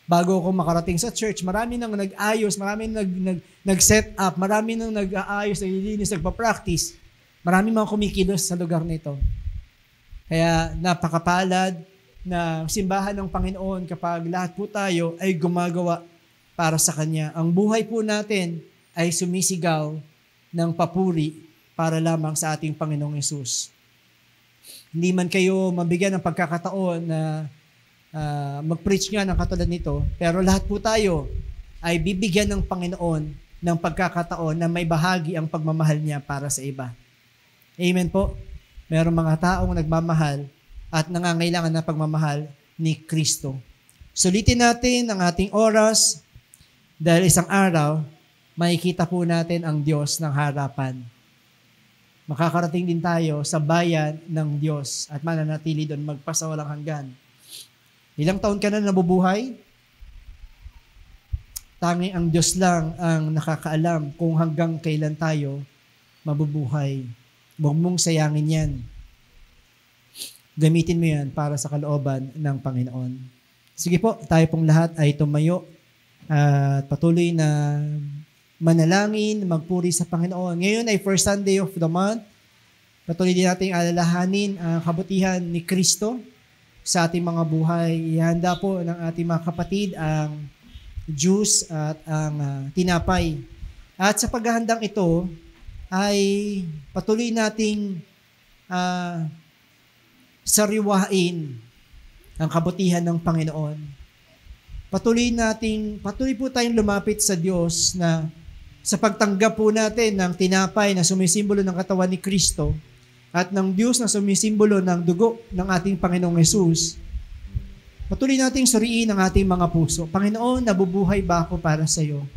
bago ako makarating sa church, marami nang nag-ayos, marami nang nag-set up, marami nang nag-aayos, naglilinis, nagpa-practice. Marami mga kumikilos sa lugar nito. Kaya napakapalad na simbahan ng Panginoon kapag lahat po tayo ay gumagawa para sa Kanya. Ang buhay po natin ay sumisigaw ng papuri para lamang sa ating Panginoong Hesus. Hindi man kayo mabigyan ng pagkakataon na mag-preach nga ng katulad nito, pero lahat po tayo ay bibigyan ng Panginoon ng pagkakataon na may bahagi ang pagmamahal niya para sa iba. Amen po. Merong mga taong nagmamahal at nangangailangan ng pagmamahal ni Kristo. Sulitin natin ang ating oras dahil isang araw, makikita po natin ang Diyos ng harapan. Makakarating din tayo sa bayan ng Diyos at mananatili doon magpasawalang hanggan. Ilang taon ka na nabubuhay? Tanging ang Diyos lang ang nakakaalam kung hanggang kailan tayo mabubuhay. Huwag mong sayangin yan. Gamitin mo yan para sa kalooban ng Panginoon. Sige po, tayo pong lahat ay tumayo at patuloy na manalangin, magpuri sa Panginoon. Ngayon ay first Sunday of the month. Patuloy din natin alalahanin ang kabutihan ni Kristo sa ating mga buhay. Ihanda po ng ating mga kapatid ang juice at ang tinapay. At sa paghahandang ito, ay patuloy nating sariwain ang kabutihan ng Panginoon. Patuloy po tayong lumapit sa Diyos na sa pagtanggap po natin ng tinapay na sumisimbolo ng katawan ni Kristo at ng Diyos na sumisimbolo ng dugo ng ating Panginoong Hesus, patuloy nating suriin ang ating mga puso. Panginoon, nabubuhay ba ako para sa iyo?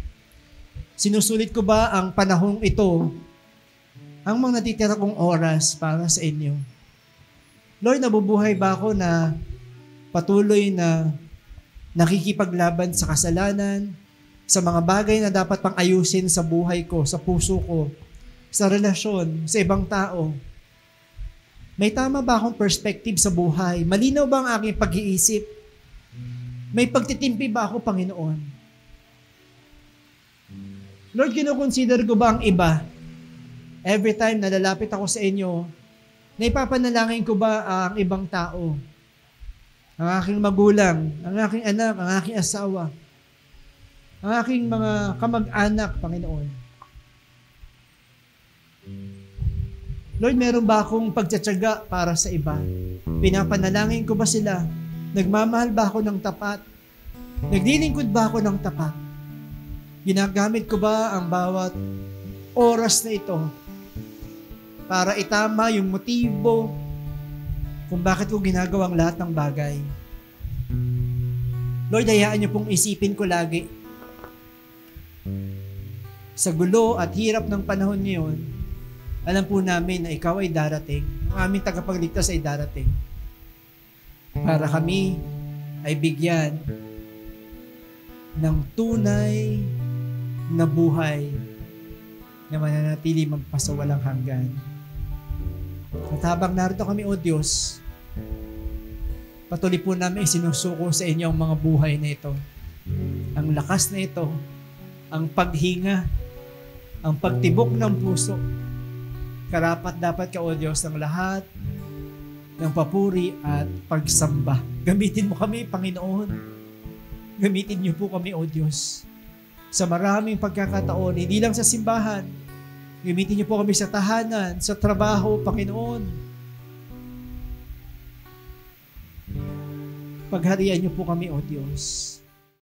Sinusulit ko ba ang panahong ito, ang mga natitira kong oras para sa inyo? Lord, nabubuhay ba ako na patuloy na nakikipaglaban sa kasalanan, sa mga bagay na dapat pang ayusin sa buhay ko, sa puso ko, sa relasyon, sa ibang tao? May tama ba akong perspective sa buhay? Malinaw ba ang aking pag-iisip? May pagtitimpi ba ako, Panginoon? Lord, kinoconsider ko ba ang iba? Every time na lalapit ako sa inyo, naipapanalangin ko ba ang ibang tao? Ang aking magulang, ang aking anak, ang aking asawa, ang aking mga kamag-anak, Panginoon. Lord, meron ba akong pagtsatsaga para sa iba? Pinapanalangin ko ba sila? Nagmamahal ba ako ng tapat? Naglilingkod ba ako ng tapat? Ginagamit ko ba ang bawat oras na ito para itama yung motibo kung bakit ko ginagawang lahat ng bagay? Lord, hayaan niyo pong isipin ko lagi sa gulo at hirap ng panahon ngayon, alam po namin na ikaw ay darating. Ang aming tagapagligtas ay darating. Para kami ay bigyan ng tunay na buhay na mananatili magpasawalang hanggan. At habang narito kami, O Diyos, patuloy po namin isinusuko sa inyo ang mga buhay na ito. Ang lakas na ito, ang paghinga, ang pagtibok ng puso. Karapat dapat ka, O Diyos, ng lahat ng papuri at pagsamba. Gamitin mo kami, Panginoon. Gamitin niyo po kami, O Diyos, sa maraming pagkakataon, hindi lang sa simbahan. Gamitin niyo po kami sa tahanan, sa trabaho, Panginoon. Pagharian niyo po kami, O Diyos.